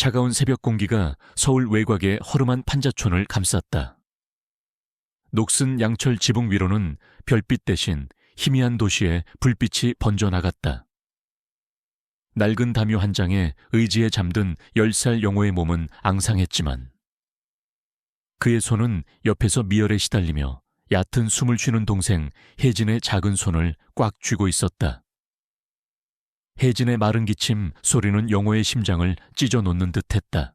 차가운 새벽 공기가 서울 외곽의 허름한 판자촌을 감쌌다. 녹슨 양철 지붕 위로는 별빛 대신 희미한 도시의 불빛이 번져나갔다. 낡은 담요 한 장에 의지에 잠든 10살 영호의 몸은 앙상했지만 그의 손은 옆에서 미열에 시달리며 얕은 숨을 쉬는 동생 혜진의 작은 손을 꽉 쥐고 있었다. 혜진의 마른 기침 소리는 영호의 심장을 찢어놓는 듯했다.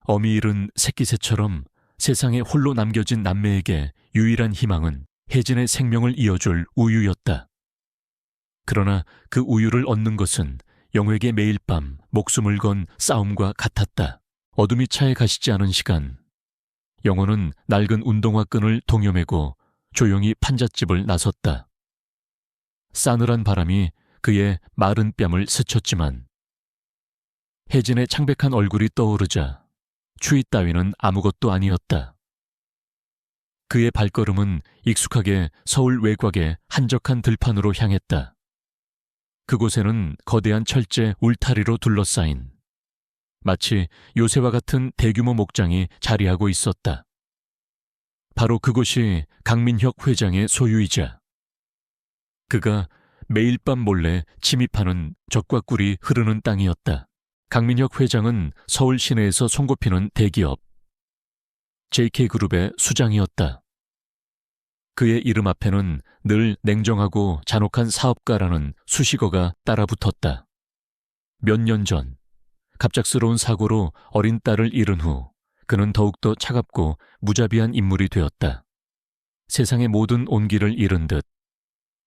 어미 잃은 새끼새처럼 세상에 홀로 남겨진 남매에게 유일한 희망은 혜진의 생명을 이어줄 우유였다. 그러나 그 우유를 얻는 것은 영호에게 매일 밤 목숨을 건 싸움과 같았다. 어둠이 차에 가시지 않은 시간, 영호는 낡은 운동화 끈을 동여매고 조용히 판잣집을 나섰다. 싸늘한 바람이 그의 마른 뺨을 스쳤지만 혜진의 창백한 얼굴이 떠오르자 추위 따위는 아무것도 아니었다. 그의 발걸음은 익숙하게 서울 외곽의 한적한 들판으로 향했다. 그곳에는 거대한 철제 울타리로 둘러싸인 마치 요새와 같은 대규모 목장이 자리하고 있었다. 바로 그곳이 강민혁 회장의 소유이자 그가 매일 밤 몰래 침입하는 젖과 꿀이 흐르는 땅이었다. 강민혁 회장은 서울 시내에서 손꼽히는 대기업 JK그룹의 수장이었다. 그의 이름 앞에는 늘 냉정하고 잔혹한 사업가라는 수식어가 따라붙었다. 몇 년 전 갑작스러운 사고로 어린 딸을 잃은 후 그는 더욱더 차갑고 무자비한 인물이 되었다. 세상의 모든 온기를 잃은 듯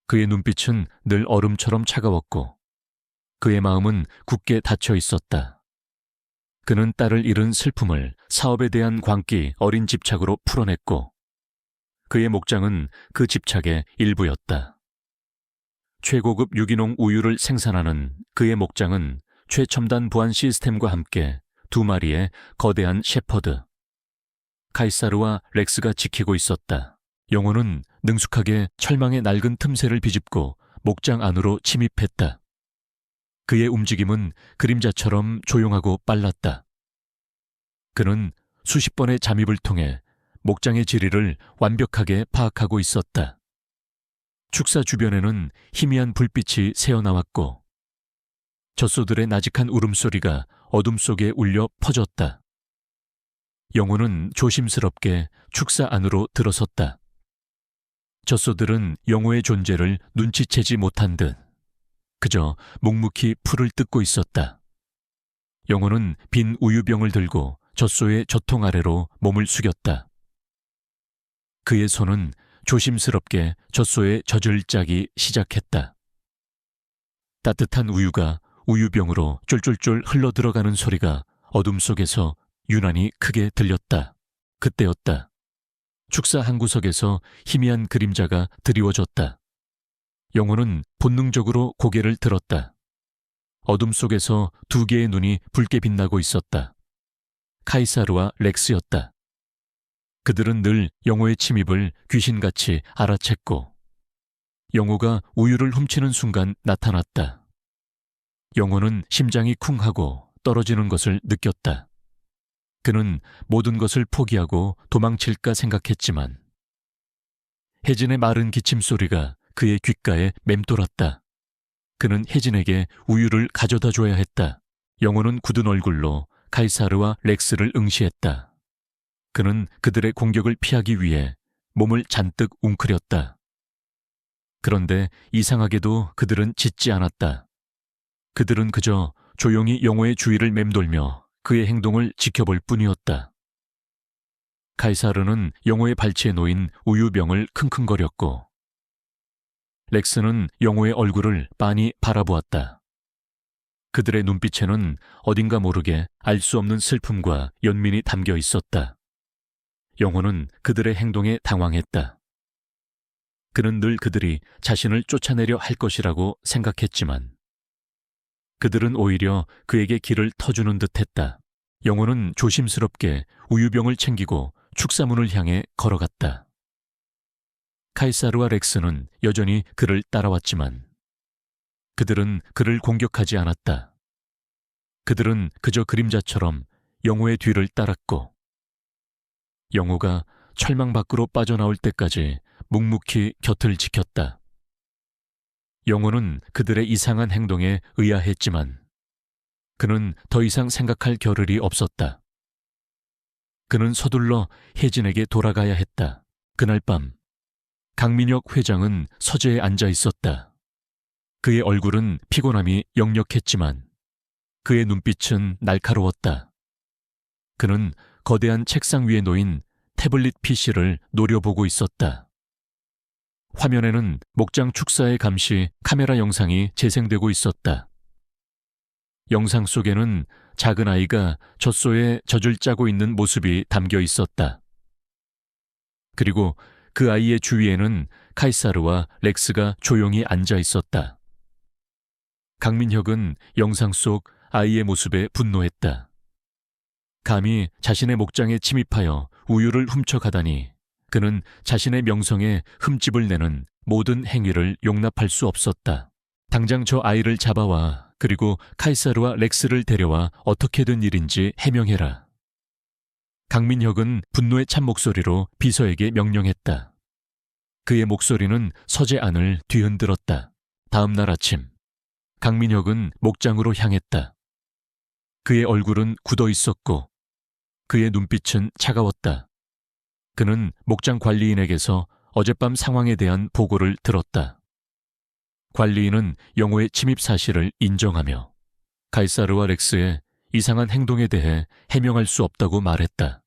그의 눈빛은 늘 얼음처럼 차가웠고 그의 마음은 굳게 닫혀 있었다. 그는 딸을 잃은 슬픔을 사업에 대한 광기 어린 집착으로 풀어냈고 그의 목장은 그 집착의 일부였다. 최고급 유기농 우유를 생산하는 그의 목장은 최첨단 보안 시스템과 함께 2마리의 거대한 shepherd, 카이사르와 렉스가 지키고 있었다. 영호는 능숙하게 철망의 낡은 틈새를 비집고 목장 안으로 침입했다. 그의 움직임은 그림자처럼 조용하고 빨랐다. 그는 수십 번의 잠입을 통해 목장의 지리를 완벽하게 파악하고 있었다. 축사 주변에는 희미한 불빛이 새어나왔고 젖소들의 나직한 울음소리가 어둠 속에 울려 퍼졌다. 영호는 조심스럽게 축사 안으로 들어섰다. 젖소들은 영호의 존재를 눈치채지 못한 듯 그저 묵묵히 풀을 뜯고 있었다. 영호는 빈 우유병을 들고 젖소의 젖통 아래로 몸을 숙였다. 그의 손은 조심스럽게 젖소에 젖을 짜기 시작했다. 따뜻한 우유가 우유병으로 쫄쫄쫄 흘러들어가는 소리가 어둠 속에서 유난히 크게 들렸다. 그때였다. 축사 한 구석에서 희미한 그림자가 드리워졌다. 영호는 본능적으로 고개를 들었다. 어둠 속에서 2개의 눈이 붉게 빛나고 있었다. 카이사르와 렉스였다. 그들은 늘 영호의 침입을 귀신같이 알아챘고 영호가 우유를 훔치는 순간 나타났다. 영호는 심장이 쿵하고 떨어지는 것을 느꼈다. 그는 모든 것을 포기하고 도망칠까 생각했지만 혜진의 마른 기침소리가 그의 귓가에 맴돌았다. 그는 혜진에게 우유를 가져다 줘야 했다. 영호는 굳은 얼굴로 카이사르와 렉스를 응시했다. 그는 그들의 공격을 피하기 위해 몸을 잔뜩 웅크렸다. 그런데 이상하게도 그들은 짖지 않았다. 그들은 그저 조용히 영호의 주위를 맴돌며 그의 행동을 지켜볼 뿐이었다. 카이사르는 영호의 발치에 놓인 우유병을 킁킁거렸고 렉스는 영호의 얼굴을 빤히 바라보았다. 그들의 눈빛에는 어딘가 모르게 알 수 없는 슬픔과 연민이 담겨 있었다. 영호는 그들의 행동에 당황했다. 그는 늘 그들이 자신을 쫓아내려 할 것이라고 생각했지만 그들은 오히려 그에게 길을 터주는 듯했다. 영호는 조심스럽게 우유병을 챙기고 축사문을 향해 걸어갔다. 카이사르와 렉스는 여전히 그를 따라왔지만 그들은 그를 공격하지 않았다. 그들은 그저 그림자처럼 영호의 뒤를 따랐고 영호가 철망 밖으로 빠져나올 때까지 묵묵히 곁을 지켰다. 영호는 그들의 이상한 행동에 의아했지만 그는 더 이상 생각할 겨를이 없었다. 그는 서둘러 혜진에게 돌아가야 했다. 그날 밤 강민혁 회장은 서재에 앉아 있었다. 그의 얼굴은 피곤함이 역력했지만 그의 눈빛은 날카로웠다. 그는 거대한 책상 위에 놓인 태블릿 PC를 노려보고 있었다. 화면에는 목장 축사의 감시 카메라 영상이 재생되고 있었다. 영상 속에는 작은 아이가 젖소에 젖을 짜고 있는 모습이 담겨 있었다. 그리고 그 아이의 주위에는 카이사르와 렉스가 조용히 앉아 있었다. 강민혁은 영상 속 아이의 모습에 분노했다. 감히 자신의 목장에 침입하여 우유를 훔쳐가다니 그는 자신의 명성에 흠집을 내는 모든 행위를 용납할 수 없었다. 당장 저 아이를 잡아와 그리고 카이사르와 렉스를 데려와 어떻게든 일인지 해명해라. 강민혁은 분노에 찬 목소리로 비서에게 명령했다. 그의 목소리는 서재 안을 뒤흔들었다. 다음 날 아침 강민혁은 목장으로 향했다. 그의 얼굴은 굳어 있었고 그의 눈빛은 차가웠다. 그는 목장 관리인에게서 어젯밤 상황에 대한 보고를 들었다. 관리인은 영호의 침입 사실을 인정하며 카이사르와 렉스의 이상한 행동에 대해 해명할 수 없다고 말했다.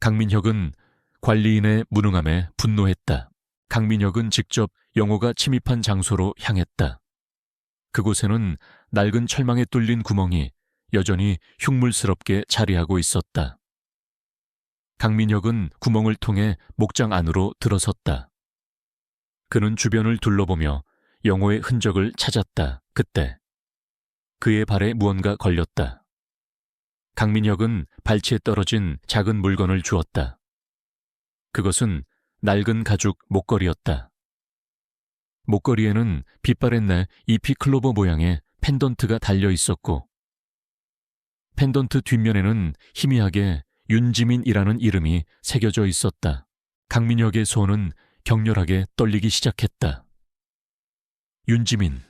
강민혁은 관리인의 무능함에 분노했다. 강민혁은 직접 영호가 침입한 장소로 향했다. 그곳에는 낡은 철망에 뚫린 구멍이 여전히 흉물스럽게 자리하고 있었다. 강민혁은 구멍을 통해 목장 안으로 들어섰다. 그는 주변을 둘러보며 영호의 흔적을 찾았다. 그때 그의 발에 무언가 걸렸다. 강민혁은 발치에 떨어진 작은 물건을 주었다. 그것은 낡은 가죽 목걸이였다. 목걸이에는 빛바랜 잎이 클로버 모양의 펜던트가 달려 있었고 펜던트 뒷면에는 희미하게 윤지민이라는 이름이 새겨져 있었다. 강민혁의 손은 격렬하게 떨리기 시작했다. 윤지민.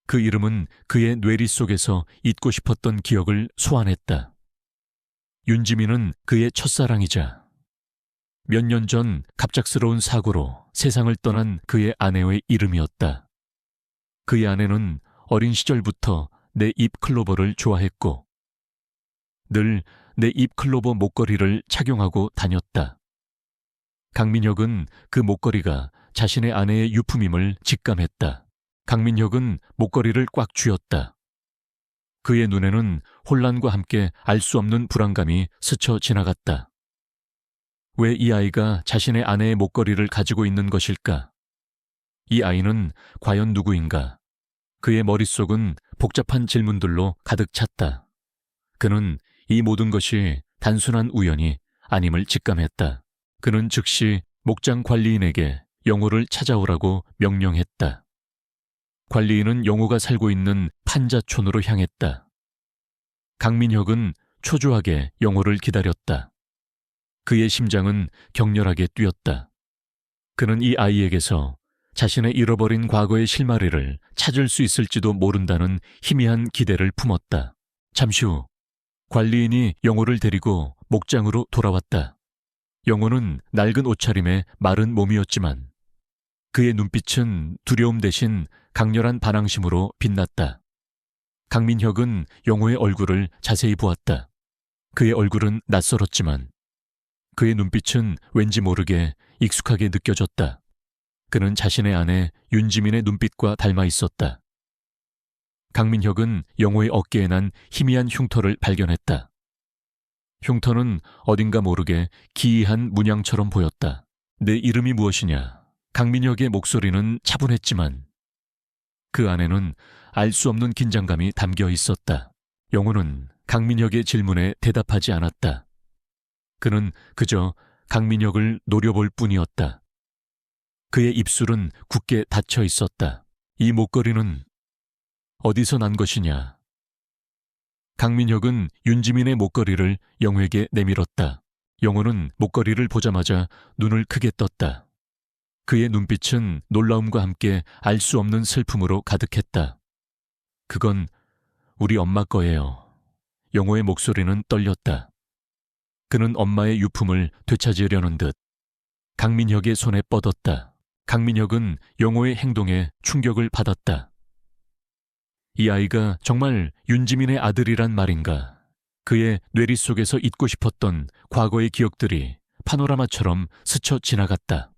그 이름은 그의 뇌리 속에서 잊고 싶었던 기억을 소환했다. 윤지민은 그의 첫사랑이자 몇 년 전 갑작스러운 사고로 세상을 떠난 그의 아내의 이름이었다. 그의 아내는 어린 시절부터 내 잎 클로버를 좋아했고 늘 내 잎 클로버 목걸이를 착용하고 다녔다. 강민혁은 그 목걸이가 자신의 아내의 유품임을 직감했다. 강민혁은 목걸이를 꽉 쥐었다. 그의 눈에는 혼란과 함께 알 수 없는 불안감이 스쳐 지나갔다. 왜 이 아이가 자신의 아내의 목걸이를 가지고 있는 것일까? 이 아이는 과연 누구인가? 그의 머릿속은 복잡한 질문들로 가득 찼다. 그는 이 모든 것이 단순한 우연이 아님을 직감했다. 그는 즉시 목장 관리인에게 영호를 찾아오라고 명령했다. 관리인은 영호가 살고 있는 판자촌으로 향했다. 강민혁은 초조하게 영호를 기다렸다. 그의 심장은 격렬하게 뛰었다. 그는 이 아이에게서 자신의 잃어버린 과거의 실마리를 찾을 수 있을지도 모른다는 희미한 기대를 품었다. 잠시 후 관리인이 영호를 데리고 목장으로 돌아왔다. 영호는 낡은 옷차림에 마른 몸이었지만 그의 눈빛은 두려움 대신 강렬한 반항심으로 빛났다. 강민혁은 영호의 얼굴을 자세히 보았다. 그의 얼굴은 낯설었지만 그의 눈빛은 왠지 모르게 익숙하게 느껴졌다. 그는 자신의 아내 윤지민의 눈빛과 닮아 있었다. 강민혁은 영호의 어깨에 난 희미한 흉터를 발견했다. 흉터는 어딘가 모르게 기이한 문양처럼 보였다. 내 이름이 무엇이냐? 강민혁의 목소리는 차분했지만 그 안에는 알 수 없는 긴장감이 담겨 있었다. 영호는 강민혁의 질문에 대답하지 않았다. 그는 그저 강민혁을 노려볼 뿐이었다. 그의 입술은 굳게 닫혀 있었다. 이 목걸이는 어디서 난 것이냐? 강민혁은 윤지민의 목걸이를 영호에게 내밀었다. 영호는 목걸이를 보자마자 눈을 크게 떴다. 그의 눈빛은 놀라움과 함께 알 수 없는 슬픔으로 가득했다. 그건 우리 엄마 거예요. 영호의 목소리는 떨렸다. 그는 엄마의 유품을 되찾으려는 듯 강민혁의 손에 뻗었다. 강민혁은 영호의 행동에 충격을 받았다. 이 아이가 정말 윤지민의 아들이란 말인가? 그의 뇌리 속에서 잊고 싶었던 과거의 기억들이 파노라마처럼 스쳐 지나갔다.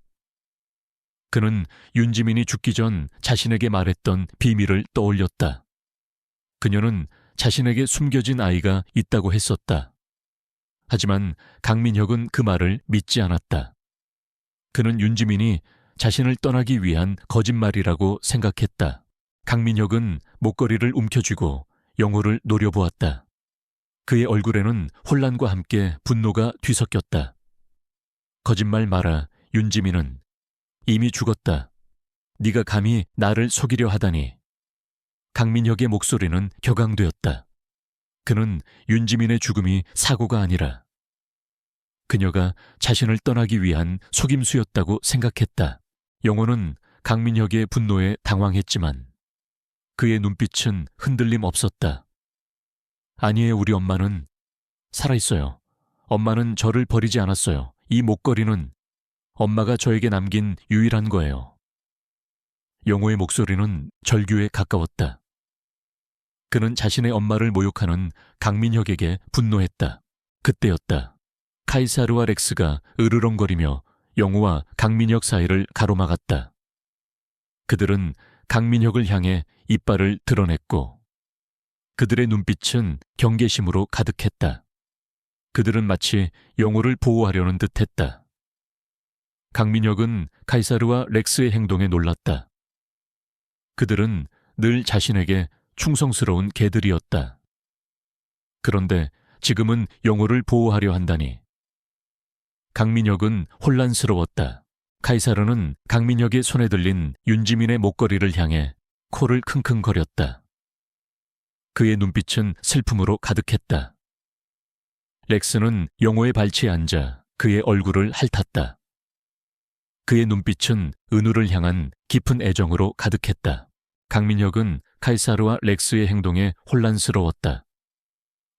그는 윤지민이 죽기 전 자신에게 말했던 비밀을 떠올렸다. 그녀는 자신에게 숨겨진 아이가 있다고 했었다. 하지만 강민혁은 그 말을 믿지 않았다. 그는 윤지민이 자신을 떠나기 위한 거짓말이라고 생각했다. 강민혁은 목걸이를 움켜쥐고 영호를 노려보았다. 그의 얼굴에는 혼란과 함께 분노가 뒤섞였다. 거짓말 마라, 윤지민은. 이미 죽었다. 네가 감히 나를 속이려 하다니. 강민혁의 목소리는 격앙되었다. 그는 윤지민의 죽음이 사고가 아니라 그녀가 자신을 떠나기 위한 속임수였다고 생각했다. 영호는 강민혁의 분노에 당황했지만 그의 눈빛은 흔들림 없었다. 아니에요, 우리 엄마는 살아있어요. 엄마는 저를 버리지 않았어요. 이 목걸이는 엄마가 저에게 남긴 유일한 거예요. 영호의 목소리는 절규에 가까웠다. 그는 자신의 엄마를 모욕하는 강민혁에게 분노했다. 그때였다. 카이사르와 렉스가 으르렁거리며 영호와 강민혁 사이를 가로막았다. 그들은 강민혁을 향해 이빨을 드러냈고 그들의 눈빛은 경계심으로 가득했다. 그들은 마치 영호를 보호하려는 듯했다. 강민혁은 카이사르와 렉스의 행동에 놀랐다. 그들은 늘 자신에게 충성스러운 개들이었다. 그런데 지금은 영호를 보호하려 한다니. 강민혁은 혼란스러웠다. 카이사르는 강민혁의 손에 들린 윤지민의 목걸이를 향해 코를 킁킁거렸다. 그의 눈빛은 슬픔으로 가득했다. 렉스는 영호의 발치에 앉아 그의 얼굴을 핥았다. 그의 눈빛은 은우를 향한 깊은 애정으로 가득했다. 강민혁은 카이사르와 렉스의 행동에 혼란스러웠다.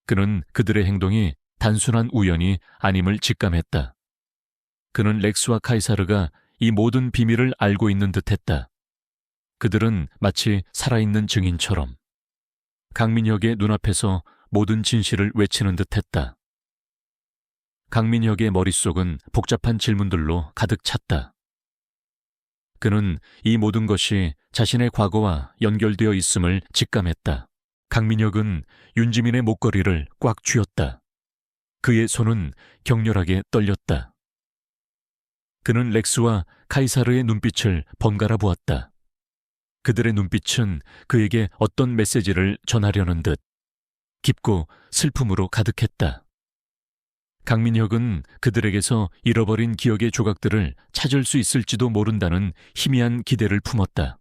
그는 그들의 행동이 단순한 우연이 아님을 직감했다. 그는 렉스와 카이사르가 이 모든 비밀을 알고 있는 듯했다. 그들은 마치 살아있는 증인처럼 강민혁의 눈앞에서 모든 진실을 외치는 듯했다. 강민혁의 머릿속은 복잡한 질문들로 가득 찼다. 그는 이 모든 것이 자신의 과거와 연결되어 있음을 직감했다. 강민혁은 윤지민의 목걸이를 꽉 쥐었다. 그의 손은 격렬하게 떨렸다. 그는 렉스와 카이사르의 눈빛을 번갈아 보았다. 그들의 눈빛은 그에게 어떤 메시지를 전하려는 듯 깊고 슬픔으로 가득했다. 강민혁은 그들에게서 잃어버린 기억의 조각들을 찾을 수 있을지도 모른다는 희미한 기대를 품었다.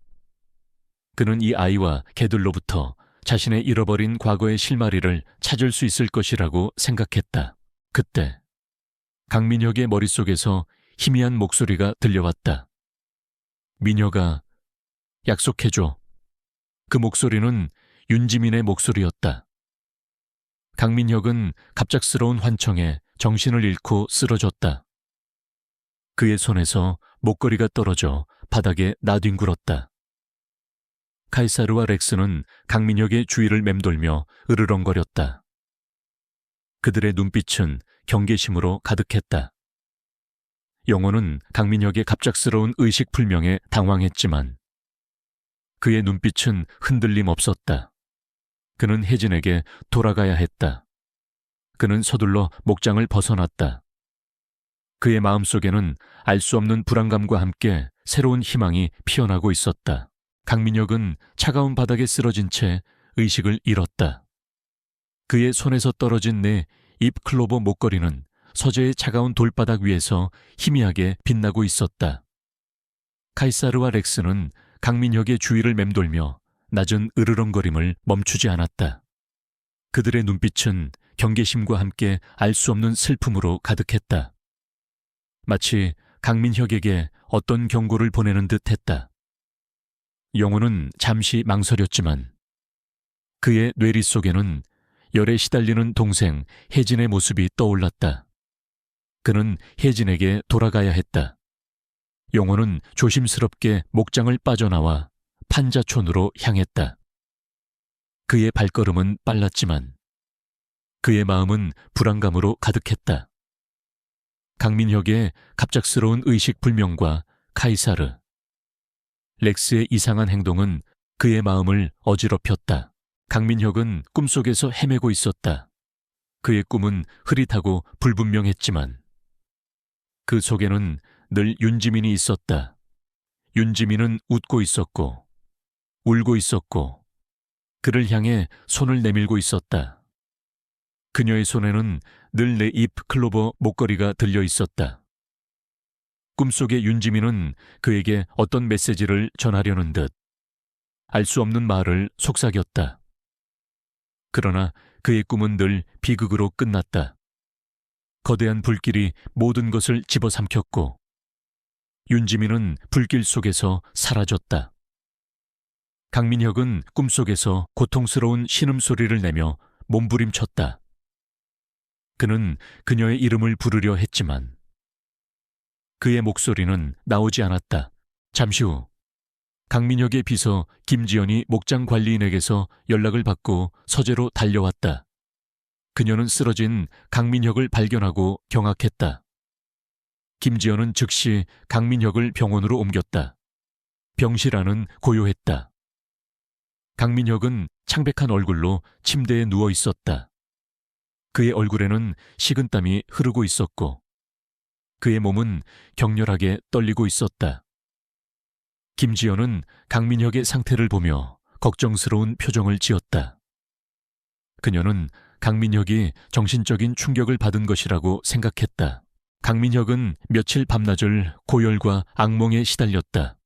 그는 이 아이와 개들로부터 자신의 잃어버린 과거의 실마리를 찾을 수 있을 것이라고 생각했다. 그때 강민혁의 머릿속에서 희미한 목소리가 들려왔다. 민혁아, 약속해줘. 그 목소리는 윤지민의 목소리였다. 강민혁은 갑작스러운 환청에 정신을 잃고 쓰러졌다. 그의 손에서 목걸이가 떨어져 바닥에 나뒹굴었다. 카이사르와 렉스는 강민혁의 주위를 맴돌며 으르렁거렸다. 그들의 눈빛은 경계심으로 가득했다. 영호는 강민혁의 갑작스러운 의식불명에 당황했지만 그의 눈빛은 흔들림 없었다. 그는 혜진에게 돌아가야 했다. 그는 서둘러 목장을 벗어났다. 그의 마음속에는 알 수 없는 불안감과 함께 새로운 희망이 피어나고 있었다. 강민혁은 차가운 바닥에 쓰러진 채 의식을 잃었다. 그의 손에서 떨어진 내 잎 클로버 목걸이는 서재의 차가운 돌바닥 위에서 희미하게 빛나고 있었다. 카이사르와 렉스는 강민혁의 주위를 맴돌며 낮은 으르렁거림을 멈추지 않았다. 그들의 눈빛은 경계심과 함께 알 수 없는 슬픔으로 가득했다. 마치 강민혁에게 어떤 경고를 보내는 듯 했다. 영호는 잠시 망설였지만 그의 뇌리 속에는 열에 시달리는 동생 혜진의 모습이 떠올랐다. 그는 혜진에게 돌아가야 했다. 영호는 조심스럽게 목장을 빠져나와 판자촌으로 향했다. 그의 발걸음은 빨랐지만 그의 마음은 불안감으로 가득했다. 강민혁의 갑작스러운 의식불명과 카이사르, 렉스의 이상한 행동은 그의 마음을 어지럽혔다. 강민혁은 꿈속에서 헤매고 있었다. 그의 꿈은 흐릿하고 불분명했지만 그 속에는 늘 윤지민이 있었다. 윤지민은 웃고 있었고 울고 있었고 그를 향해 손을 내밀고 있었다. 그녀의 손에는 늘 내 잎 클로버 목걸이가 들려 있었다. 꿈속의 윤지민은 그에게 어떤 메시지를 전하려는 듯 알 수 없는 말을 속삭였다. 그러나 그의 꿈은 늘 비극으로 끝났다. 거대한 불길이 모든 것을 집어삼켰고 윤지민은 불길 속에서 사라졌다. 강민혁은 꿈속에서 고통스러운 신음소리를 내며 몸부림쳤다. 그는 그녀의 이름을 부르려 했지만 그의 목소리는 나오지 않았다. 잠시 후 강민혁의 비서 김지연이 목장 관리인에게서 연락을 받고 서재로 달려왔다. 그녀는 쓰러진 강민혁을 발견하고 경악했다. 김지연은 즉시 강민혁을 병원으로 옮겼다. 병실 안은 고요했다. 강민혁은 창백한 얼굴로 침대에 누워 있었다. 그의 얼굴에는 식은땀이 흐르고 있었고 그의 몸은 격렬하게 떨리고 있었다. 김지연은 강민혁의 상태를 보며 걱정스러운 표정을 지었다. 그녀는 강민혁이 정신적인 충격을 받은 것이라고 생각했다. 강민혁은 며칠 밤낮을 고열과 악몽에 시달렸다.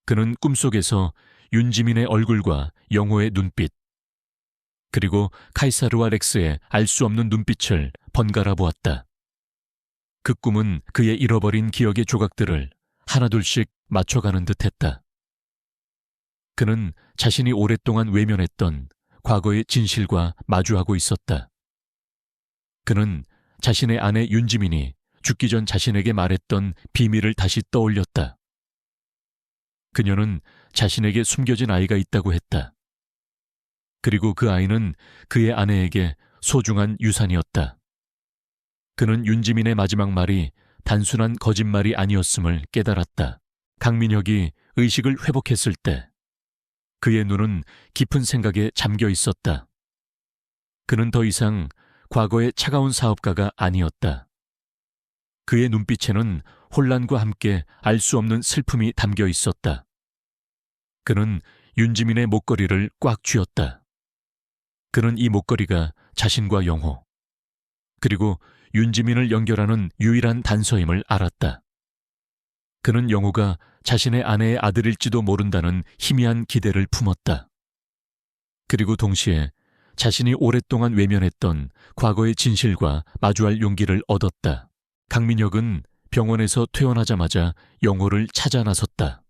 그는 꿈속에서 윤지민의 얼굴과 영호의 눈빛, 그리고 카이사르와 렉스의 알 수 없는 눈빛을 번갈아 보았다. 그 꿈은 그의 잃어버린 기억의 조각들을 하나둘씩 맞춰가는 듯했다. 그는 자신이 오랫동안 외면했던 과거의 진실과 마주하고 있었다. 그는 자신의 아내 윤지민이 죽기 전 자신에게 말했던 비밀을 다시 떠올렸다. 그녀는 자신에게 숨겨진 아이가 있다고 했다. 그리고 그 아이는 그의 아내에게 소중한 유산이었다. 그는 윤지민의 마지막 말이 단순한 거짓말이 아니었음을 깨달았다. 강민혁이 의식을 회복했을 때 그의 눈은 깊은 생각에 잠겨 있었다. 그는 더 이상 과거의 차가운 사업가가 아니었다. 그의 눈빛에는 혼란과 함께 알 수 없는 슬픔이 담겨 있었다. 그는 윤지민의 목걸이를 꽉 쥐었다. 그는 이 목걸이가 자신과 영호, 그리고 윤지민을 연결하는 유일한 단서임을 알았다. 그는 영호가 자신의 아내의 아들일지도 모른다는 희미한 기대를 품었다. 그리고 동시에 자신이 오랫동안 외면했던 과거의 진실과 마주할 용기를 얻었다. 강민혁은 병원에서 퇴원하자마자 영호를 찾아 나섰다.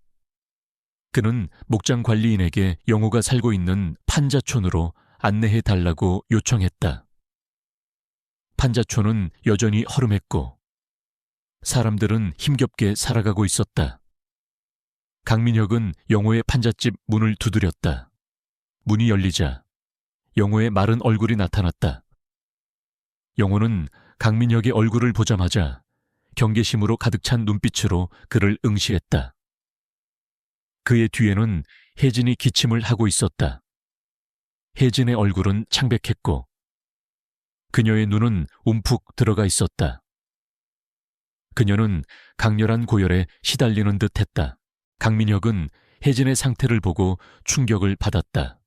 그는 목장 관리인에게 영호가 살고 있는 판자촌으로 안내해달라고 요청했다. 판자촌은 여전히 허름했고 사람들은 힘겹게 살아가고 있었다. 강민혁은 영호의 판잣집 문을 두드렸다. 문이 열리자 영호의 마른 얼굴이 나타났다. 영호는 강민혁의 얼굴을 보자마자 경계심으로 가득 찬 눈빛으로 그를 응시했다. 그의 뒤에는 혜진이 기침을 하고 있었다. 혜진의 얼굴은 창백했고 그녀의 눈은 움푹 들어가 있었다. 그녀는 강렬한 고열에 시달리는 듯했다. 강민혁은 혜진의 상태를 보고 충격을 받았다.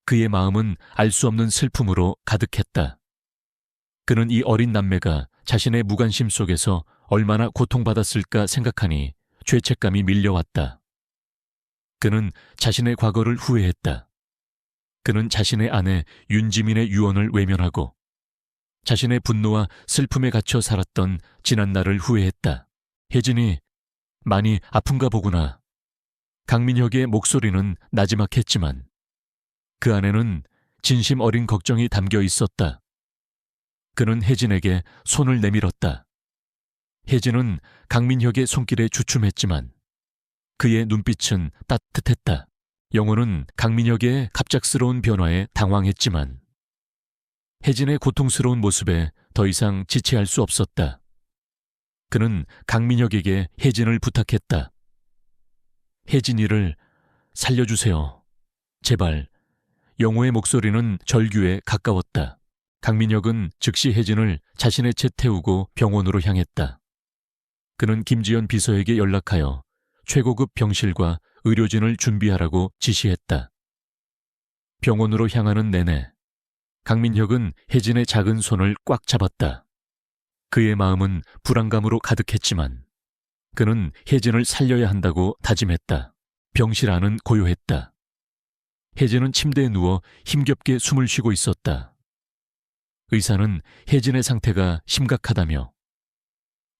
그의 마음은 알 수 없는 슬픔으로 가득했다. 그는 이 어린 남매가 자신의 무관심 속에서 얼마나 고통받았을까 생각하니 죄책감이 밀려왔다. 그는 자신의 과거를 후회했다. 그는 자신의 아내 윤지민의 유언을 외면하고 자신의 분노와 슬픔에 갇혀 살았던 지난 날을 후회했다. 혜진이 많이 아픈가 보구나. 강민혁의 목소리는 나지막했지만 그 안에는 진심 어린 걱정이 담겨 있었다. 그는 혜진에게 손을 내밀었다. 혜진은 강민혁의 손길에 주춤했지만 그의 눈빛은 따뜻했다. 영호는 강민혁의 갑작스러운 변화에 당황했지만 혜진의 고통스러운 모습에 더 이상 지체할 수 없었다. 그는 강민혁에게 혜진을 부탁했다. 혜진이를 살려주세요. 제발. 영호의 목소리는 절규에 가까웠다. 강민혁은 즉시 혜진을 자신의 채 태우고 병원으로 향했다. 그는 김지연 비서에게 연락하여 최고급 병실과 의료진을 준비하라고 지시했다. 병원으로 향하는 내내 강민혁은 혜진의 작은 손을 꽉 잡았다. 그의 마음은 불안감으로 가득했지만 그는 혜진을 살려야 한다고 다짐했다. 병실 안은 고요했다. 혜진은 침대에 누워 힘겹게 숨을 쉬고 있었다. 의사는 혜진의 상태가 심각하다며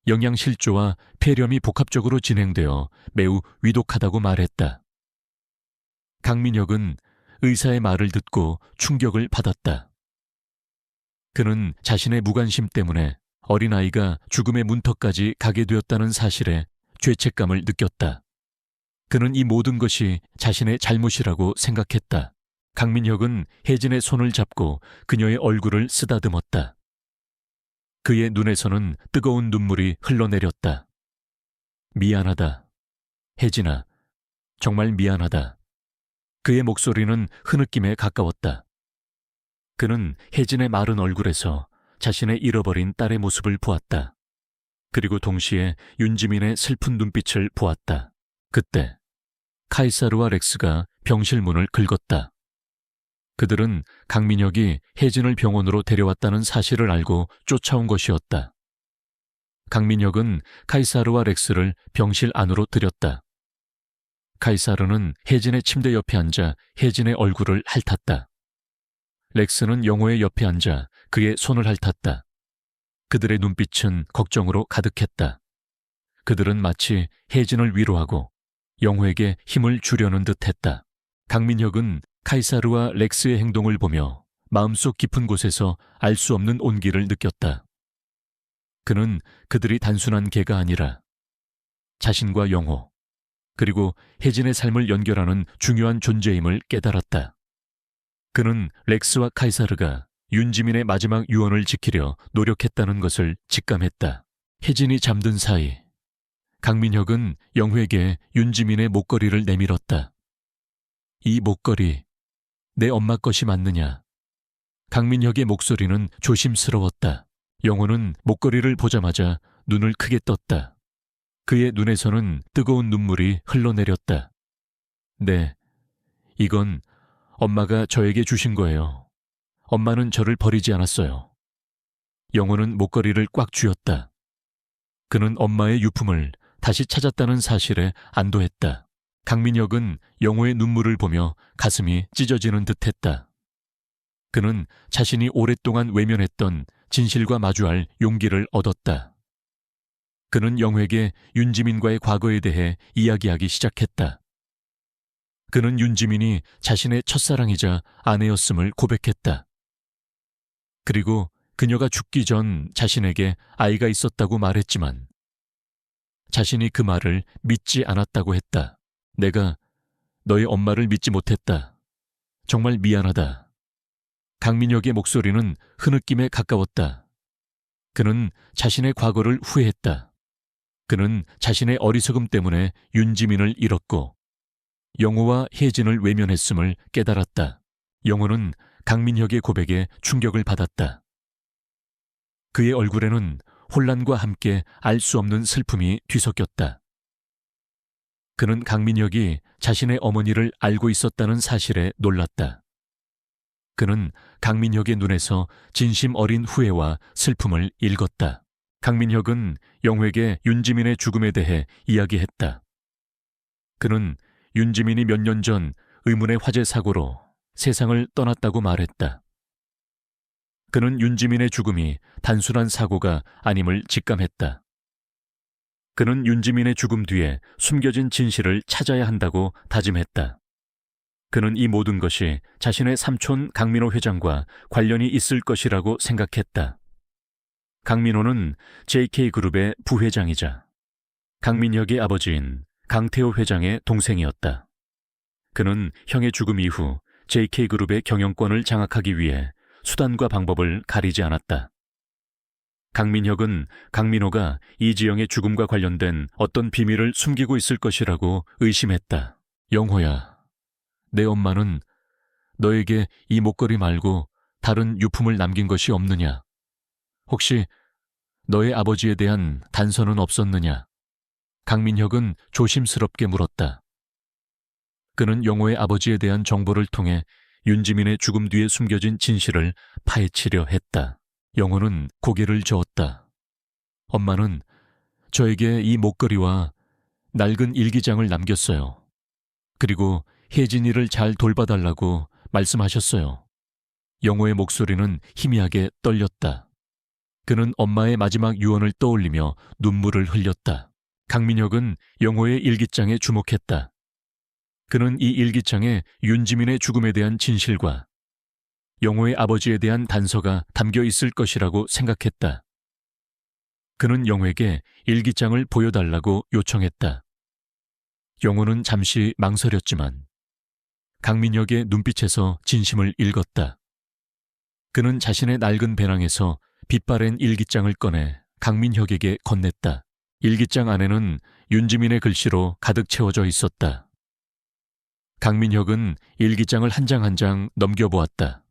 영양실조와 폐렴이 복합적으로 진행되어 매우 위독하다고 말했다. 강민혁은 의사의 말을 듣고 충격을 받았다. 그는 자신의 무관심 때문에 어린아이가 죽음의 문턱까지 가게 되었다는 사실에 죄책감을 느꼈다. 그는 이 모든 것이 자신의 잘못이라고 생각했다. 강민혁은 혜진의 손을 잡고 그녀의 얼굴을 쓰다듬었다. 그의 눈에서는 뜨거운 눈물이 흘러내렸다. 미안하다. 혜진아, 정말 미안하다. 그의 목소리는 흐느낌에 가까웠다. 그는 혜진의 마른 얼굴에서 자신의 잃어버린 딸의 모습을 보았다. 그리고 동시에 윤지민의 슬픈 눈빛을 보았다. 그때 카이사르와 렉스가 병실 문을 긁었다. 그들은 강민혁이 혜진을 병원으로 데려왔다는 사실을 알고 쫓아온 것이었다. 강민혁은 카이사르와 렉스를 병실 안으로 들였다. 카이사르는 혜진의 침대 옆에 앉아 혜진의 얼굴을 핥았다. 렉스는 영호의 옆에 앉아 그의 손을 핥았다. 그들의 눈빛은 걱정으로 가득했다. 그들은 마치 혜진을 위로하고 영호에게 힘을 주려는 듯했다. 강민혁은 카이사르와 렉스의 행동을 보며 마음속 깊은 곳에서 알 수 없는 온기를 느꼈다. 그는 그들이 단순한 개가 아니라 자신과 영호, 그리고 혜진의 삶을 연결하는 중요한 존재임을 깨달았다. 그는 렉스와 카이사르가 윤지민의 마지막 유언을 지키려 노력했다는 것을 직감했다. 혜진이 잠든 사이 강민혁은 영회에게 윤지민의 목걸이를 내밀었다. 이 목걸이 내 엄마 것이 맞느냐? 강민혁의 목소리는 조심스러웠다. 영호는 목걸이를 보자마자 눈을 크게 떴다. 그의 눈에서는 뜨거운 눈물이 흘러내렸다. 네, 이건 엄마가 저에게 주신 거예요. 엄마는 저를 버리지 않았어요. 영호는 목걸이를 꽉 쥐었다. 그는 엄마의 유품을 다시 찾았다는 사실에 안도했다. 강민혁은 영호의 눈물을 보며 가슴이 찢어지는 듯했다. 그는 자신이 오랫동안 외면했던 진실과 마주할 용기를 얻었다. 그는 영호에게 윤지민과의 과거에 대해 이야기하기 시작했다. 그는 윤지민이 자신의 첫사랑이자 아내였음을 고백했다. 그리고 그녀가 죽기 전 자신에게 아이가 있었다고 말했지만 자신이 그 말을 믿지 않았다고 했다. 내가 너의 엄마를 믿지 못했다. 정말 미안하다. 강민혁의 목소리는 흐느낌에 가까웠다. 그는 자신의 과거를 후회했다. 그는 자신의 어리석음 때문에 윤지민을 잃었고 영호와 혜진을 외면했음을 깨달았다. 영호는 강민혁의 고백에 충격을 받았다. 그의 얼굴에는 혼란과 함께 알 수 없는 슬픔이 뒤섞였다. 그는 강민혁이 자신의 어머니를 알고 있었다는 사실에 놀랐다. 그는 강민혁의 눈에서 진심 어린 후회와 슬픔을 읽었다. 강민혁은 영회에게 윤지민의 죽음에 대해 이야기했다. 그는 윤지민이 몇 년 전 의문의 화재 사고로 세상을 떠났다고 말했다. 그는 윤지민의 죽음이 단순한 사고가 아님을 직감했다. 그는 윤지민의 죽음 뒤에 숨겨진 진실을 찾아야 한다고 다짐했다. 그는 이 모든 것이 자신의 삼촌 강민호 회장과 관련이 있을 것이라고 생각했다. 강민호는 JK그룹의 부회장이자 강민혁의 아버지인 강태호 회장의 동생이었다. 그는 형의 죽음 이후 JK그룹의 경영권을 장악하기 위해 수단과 방법을 가리지 않았다. 강민혁은 강민호가 이지영의 죽음과 관련된 어떤 비밀을 숨기고 있을 것이라고 의심했다. 영호야, 내 엄마는 너에게 이 목걸이 말고 다른 유품을 남긴 것이 없느냐? 혹시 너의 아버지에 대한 단서는 없었느냐? 강민혁은 조심스럽게 물었다. 그는 영호의 아버지에 대한 정보를 통해 윤지민의 죽음 뒤에 숨겨진 진실을 파헤치려 했다. 영호는 고개를 저었다. 엄마는 저에게 이 목걸이와 낡은 일기장을 남겼어요. 그리고 혜진이를 잘 돌봐달라고 말씀하셨어요. 영호의 목소리는 희미하게 떨렸다. 그는 엄마의 마지막 유언을 떠올리며 눈물을 흘렸다. 강민혁은 영호의 일기장에 주목했다. 그는 이 일기장에 윤지민의 죽음에 대한 진실과 영호의 아버지에 대한 단서가 담겨 있을 것이라고 생각했다. 그는 영호에게 일기장을 보여달라고 요청했다. 영호는 잠시 망설였지만 강민혁의 눈빛에서 진심을 읽었다. 그는 자신의 낡은 배낭에서 빛바랜 일기장을 꺼내 강민혁에게 건넸다. 일기장 안에는 윤지민의 글씨로 가득 채워져 있었다. 강민혁은 일기장을 한 장 한 장 넘겨보았다.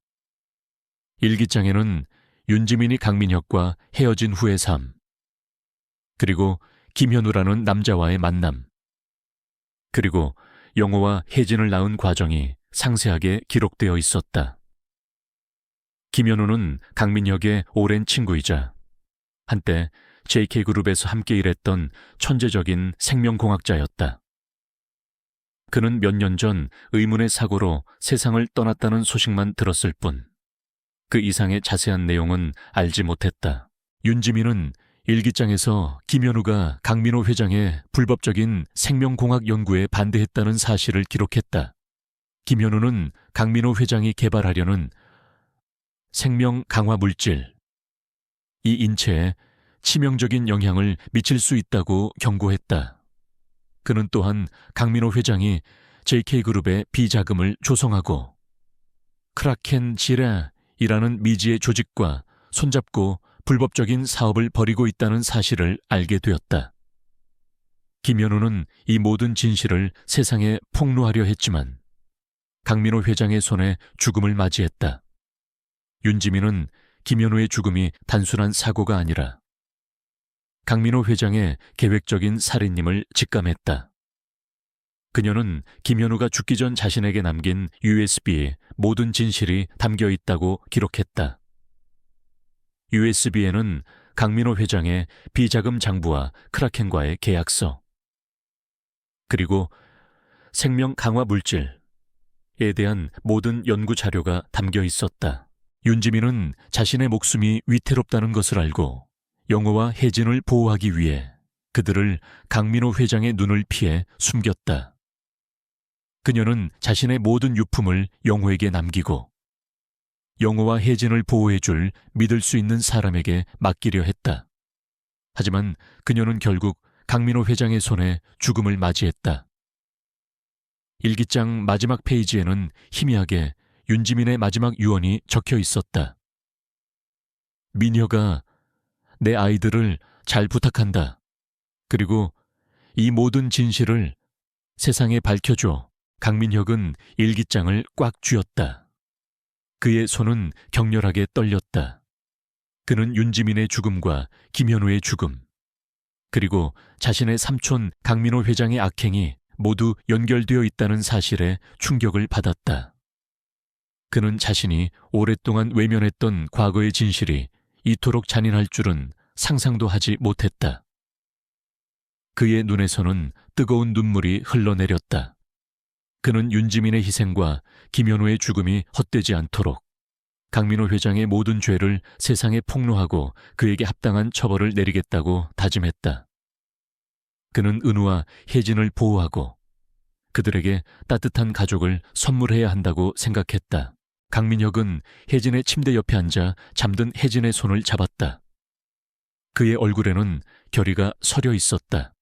일기장에는 윤지민이 강민혁과 헤어진 후의 삶, 그리고 김현우라는 남자와의 만남, 그리고 영호와 혜진을 낳은 과정이 상세하게 기록되어 있었다. 김현우는 강민혁의 오랜 친구이자 한때 JK그룹에서 함께 일했던 천재적인 생명공학자였다. 그는 몇 년 전 의문의 사고로 세상을 떠났다는 소식만 들었을 뿐 그 이상의 자세한 내용은 알지 못했다. 윤지민은 일기장에서 김현우가 강민호 회장의 불법적인 생명공학 연구에 반대했다는 사실을 기록했다. 김현우는 강민호 회장이 개발하려는 생명 강화 물질, 이 인체에 치명적인 영향을 미칠 수 있다고 경고했다. 그는 또한 강민호 회장이 JK그룹의 비자금을 조성하고 크라켄 지레이라는 미지의 조직과 손잡고 불법적인 사업을 벌이고 있다는 사실을 알게 되었다. 김현우는 이 모든 진실을 세상에 폭로하려 했지만 강민호 회장의 손에 죽음을 맞이했다. 윤지민은 김현우의 죽음이 단순한 사고가 아니라 강민호 회장의 계획적인 살인임을 직감했다. 그녀는 김현우가 죽기 전 자신에게 남긴 USB에 모든 진실이 담겨 있다고 기록했다. USB에는 강민호 회장의 비자금 장부와 크라켄과의 계약서, 그리고 생명 강화 물질에 대한 모든 연구 자료가 담겨 있었다. 윤지민은 자신의 목숨이 위태롭다는 것을 알고 영호와 혜진을 보호하기 위해 그들을 강민호 회장의 눈을 피해 숨겼다. 그녀는 자신의 모든 유품을 영호에게 남기고 영호와 혜진을 보호해줄 믿을 수 있는 사람에게 맡기려 했다. 하지만 그녀는 결국 강민호 회장의 손에 죽음을 맞이했다. 일기장 마지막 페이지에는 희미하게 윤지민의 마지막 유언이 적혀 있었다. 민혁아, 내 아이들을 잘 부탁한다. 그리고 이 모든 진실을 세상에 밝혀줘. 강민혁은 일기장을 꽉 쥐었다. 그의 손은 격렬하게 떨렸다. 그는 윤지민의 죽음과 김현우의 죽음, 그리고 자신의 삼촌 강민호 회장의 악행이 모두 연결되어 있다는 사실에 충격을 받았다. 그는 자신이 오랫동안 외면했던 과거의 진실이 이토록 잔인할 줄은 상상도 하지 못했다. 그의 눈에서는 뜨거운 눈물이 흘러내렸다. 그는 윤지민의 희생과 김현우의 죽음이 헛되지 않도록 강민호 회장의 모든 죄를 세상에 폭로하고 그에게 합당한 처벌을 내리겠다고 다짐했다. 그는 은우와 혜진을 보호하고 그들에게 따뜻한 가족을 선물해야 한다고 생각했다. 강민혁은 혜진의 침대 옆에 앉아 잠든 혜진의 손을 잡았다. 그의 얼굴에는 결의가 서려 있었다.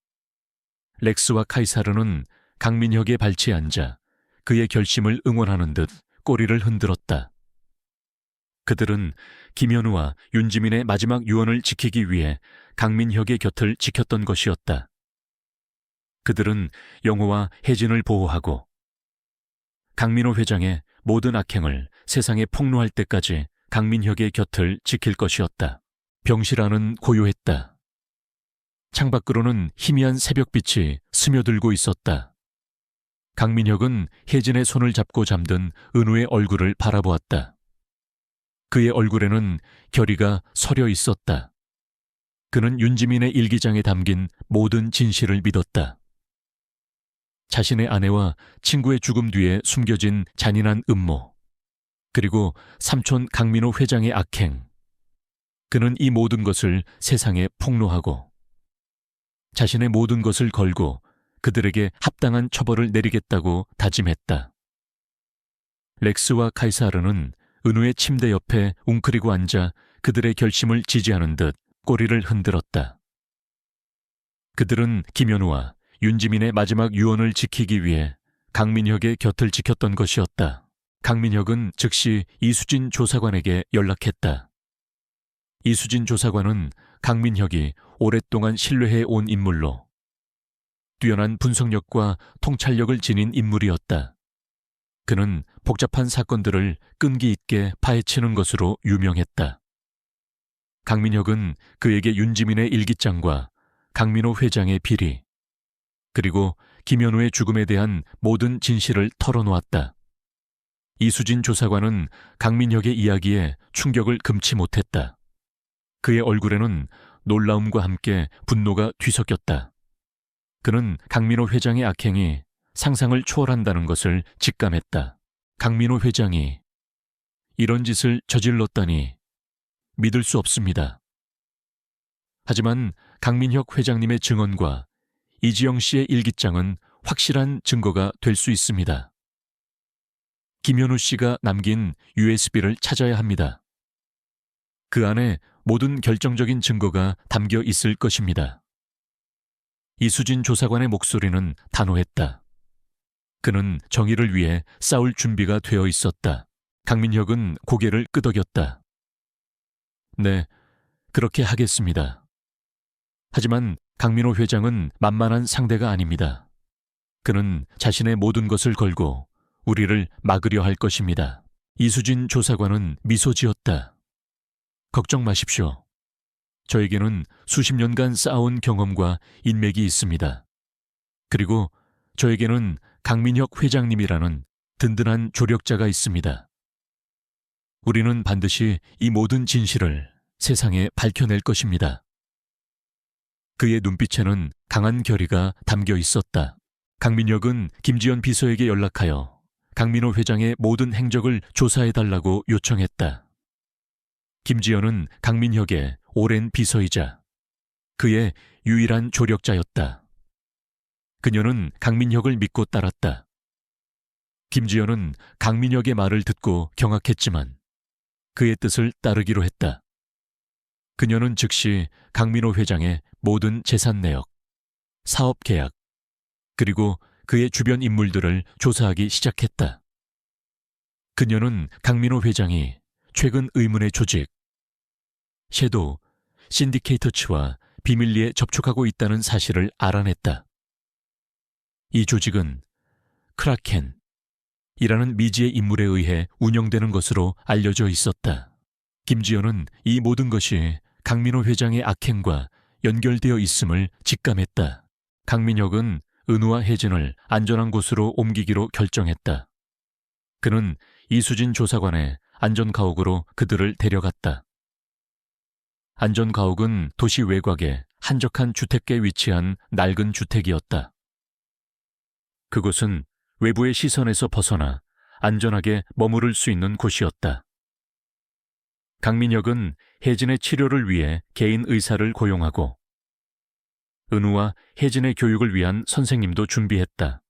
렉스와 카이사르는 강민혁의 발치에 앉아 그의 결심을 응원하는 듯 꼬리를 흔들었다. 그들은 김현우와 윤지민의 마지막 유언을 지키기 위해 강민혁의 곁을 지켰던 것이었다. 그들은 영호와 혜진을 보호하고 강민호 회장의 모든 악행을 세상에 폭로할 때까지 강민혁의 곁을 지킬 것이었다. 병실 안은 고요했다. 창밖으로는 희미한 새벽빛이 스며들고 있었다. 강민혁은 혜진의 손을 잡고 잠든 은우의 얼굴을 바라보았다. 그의 얼굴에는 결의가 서려 있었다. 그는 윤지민의 일기장에 담긴 모든 진실을 믿었다. 자신의 아내와 친구의 죽음 뒤에 숨겨진 잔인한 음모, 그리고 삼촌 강민호 회장의 악행. 그는 이 모든 것을 세상에 폭로하고 자신의 모든 것을 걸고 그들에게 합당한 처벌을 내리겠다고 다짐했다. 렉스와 카이사르는 은우의 침대 옆에 웅크리고 앉아 그들의 결심을 지지하는 듯 꼬리를 흔들었다. 그들은 김현우와 윤지민의 마지막 유언을 지키기 위해 강민혁의 곁을 지켰던 것이었다. 강민혁은 즉시 이수진 조사관에게 연락했다. 이수진 조사관은 강민혁이 오랫동안 신뢰해 온 인물로 뛰어난 분석력과 통찰력을 지닌 인물이었다. 그는 복잡한 사건들을 끈기 있게 파헤치는 것으로 유명했다. 강민혁은 그에게 윤지민의 일기장과 강민호 회장의 비리, 그리고 김현우의 죽음에 대한 모든 진실을 털어놓았다. 이수진 조사관은 강민혁의 이야기에 충격을 금치 못했다. 그의 얼굴에는 놀라움과 함께 분노가 뒤섞였다. 그는 강민호 회장의 악행이 상상을 초월한다는 것을 직감했다. 강민호 회장이 이런 짓을 저질렀다니 믿을 수 없습니다. 하지만 강민혁 회장님의 증언과 이지영 씨의 일기장은 확실한 증거가 될 수 있습니다. 김현우 씨가 남긴 USB를 찾아야 합니다. 그 안에 모든 결정적인 증거가 담겨 있을 것입니다. 이수진 조사관의 목소리는 단호했다. 그는 정의를 위해 싸울 준비가 되어 있었다. 강민혁은 고개를 끄덕였다. 네, 그렇게 하겠습니다. 하지만 강민호 회장은 만만한 상대가 아닙니다. 그는 자신의 모든 것을 걸고 우리를 막으려 할 것입니다. 이수진 조사관은 미소 지었다. 걱정 마십시오. 저에게는 수십 년간 쌓아온 경험과 인맥이 있습니다. 그리고 저에게는 강민혁 회장님이라는 든든한 조력자가 있습니다. 우리는 반드시 이 모든 진실을 세상에 밝혀낼 것입니다. 그의 눈빛에는 강한 결의가 담겨 있었다. 강민혁은 김지연 비서에게 연락하여 강민호 회장의 모든 행적을 조사해달라고 요청했다. 김지연은 강민혁의 오랜 비서이자 그의 유일한 조력자였다. 그녀는 강민혁을 믿고 따랐다. 김지연은 강민혁의 말을 듣고 경악했지만 그의 뜻을 따르기로 했다. 그녀는 즉시 강민호 회장의 모든 재산 내역, 사업 계약, 그리고 그의 주변 인물들을 조사하기 시작했다. 그녀는 강민호 회장이 최근 의문의 조직, 섀도우, 신디케이터츠와 비밀리에 접촉하고 있다는 사실을 알아냈다. 이 조직은 크라켄이라는 미지의 인물에 의해 운영되는 것으로 알려져 있었다. 김지연은 이 모든 것이 강민호 회장의 악행과 연결되어 있음을 직감했다. 강민혁은 은우와 혜진을 안전한 곳으로 옮기기로 결정했다. 그는 이수진 조사관의 안전가옥으로 그들을 데려갔다. 안전가옥은 도시 외곽에 한적한 주택가에 위치한 낡은 주택이었다. 그곳은 외부의 시선에서 벗어나 안전하게 머무를 수 있는 곳이었다. 강민혁은 혜진의 치료를 위해 개인 의사를 고용하고 은우와 혜진의 교육을 위한 선생님도 준비했다.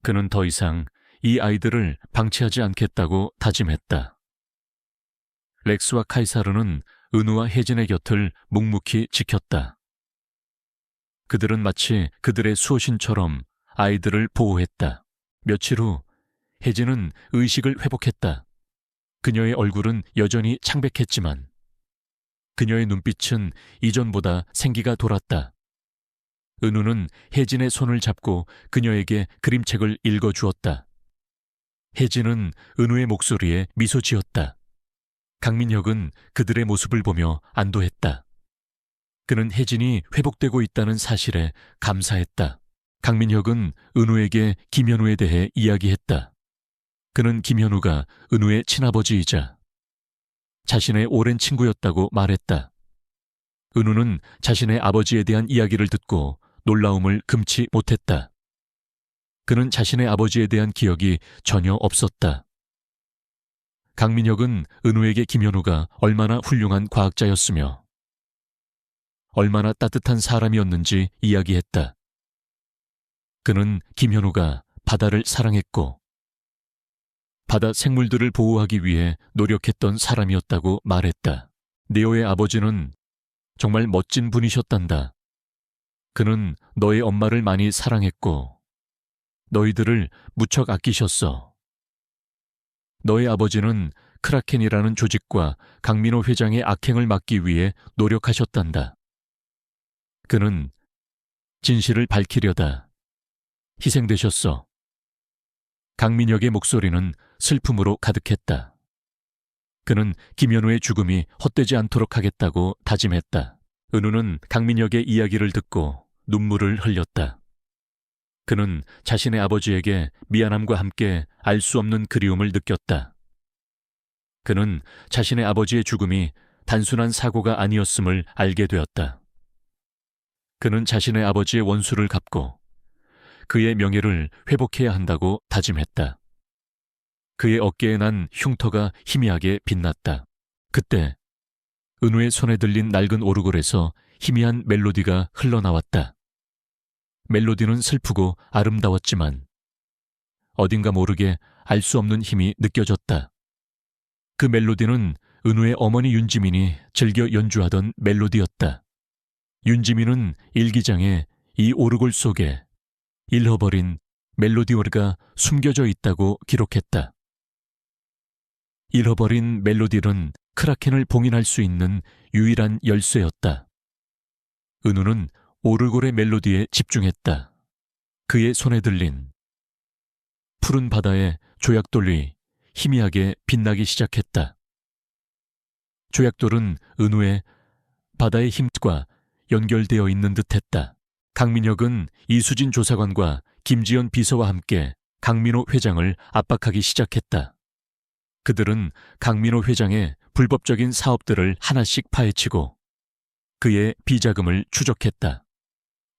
그는 더 이상 이 아이들을 방치하지 않겠다고 다짐했다. 렉스와 카이사르는 은우와 혜진의 곁을 묵묵히 지켰다. 그들은 마치 그들의 수호신처럼 아이들을 보호했다. 며칠 후 혜진은 의식을 회복했다. 그녀의 얼굴은 여전히 창백했지만 그녀의 눈빛은 이전보다 생기가 돌았다. 은우는 혜진의 손을 잡고 그녀에게 그림책을 읽어주었다. 혜진은 은우의 목소리에 미소 지었다. 강민혁은 그들의 모습을 보며 안도했다. 그는 혜진이 회복되고 있다는 사실에 감사했다. 강민혁은 은우에게 김현우에 대해 이야기했다. 그는 김현우가 은우의 친아버지이자 자신의 오랜 친구였다고 말했다. 은우는 자신의 아버지에 대한 이야기를 듣고 놀라움을 금치 못했다. 그는 자신의 아버지에 대한 기억이 전혀 없었다. 강민혁은 은우에게 김현우가 얼마나 훌륭한 과학자였으며 얼마나 따뜻한 사람이었는지 이야기했다. 그는 김현우가 바다를 사랑했고 바다 생물들을 보호하기 위해 노력했던 사람이었다고 말했다. 네오의 아버지는 정말 멋진 분이셨단다. 그는 너의 엄마를 많이 사랑했고 너희들을 무척 아끼셨어. 너의 아버지는 크라켄이라는 조직과 강민호 회장의 악행을 막기 위해 노력하셨단다. 그는 진실을 밝히려다 희생되셨어. 강민혁의 목소리는 슬픔으로 가득했다. 그는 김현우의 죽음이 헛되지 않도록 하겠다고 다짐했다. 은우는 강민혁의 이야기를 듣고 눈물을 흘렸다. 그는 자신의 아버지에게 미안함과 함께 알 수 없는 그리움을 느꼈다. 그는 자신의 아버지의 죽음이 단순한 사고가 아니었음을 알게 되었다. 그는 자신의 아버지의 원수를 갚고 그의 명예를 회복해야 한다고 다짐했다. 그의 어깨에 난 흉터가 희미하게 빛났다. 그때 은우의 손에 들린 낡은 오르골에서 희미한 멜로디가 흘러나왔다. 멜로디는 슬프고 아름다웠지만 어딘가 모르게 알 수 없는 힘이 느껴졌다. 그 멜로디는 은우의 어머니 윤지민이 즐겨 연주하던 멜로디였다. 윤지민은 일기장에 이 오르골 속에 잃어버린 멜로디가 숨겨져 있다고 기록했다. 잃어버린 멜로디는 크라켄을 봉인할 수 있는 유일한 열쇠였다. 은우는 오르골의 멜로디에 집중했다. 그의 손에 들린 푸른 바다의 조약돌이 희미하게 빛나기 시작했다. 조약돌은 은우의 바다의 힘과 연결되어 있는 듯했다. 강민혁은 이수진 조사관과 김지연 비서와 함께 강민호 회장을 압박하기 시작했다. 그들은 강민호 회장의 불법적인 사업들을 하나씩 파헤치고 그의 비자금을 추적했다.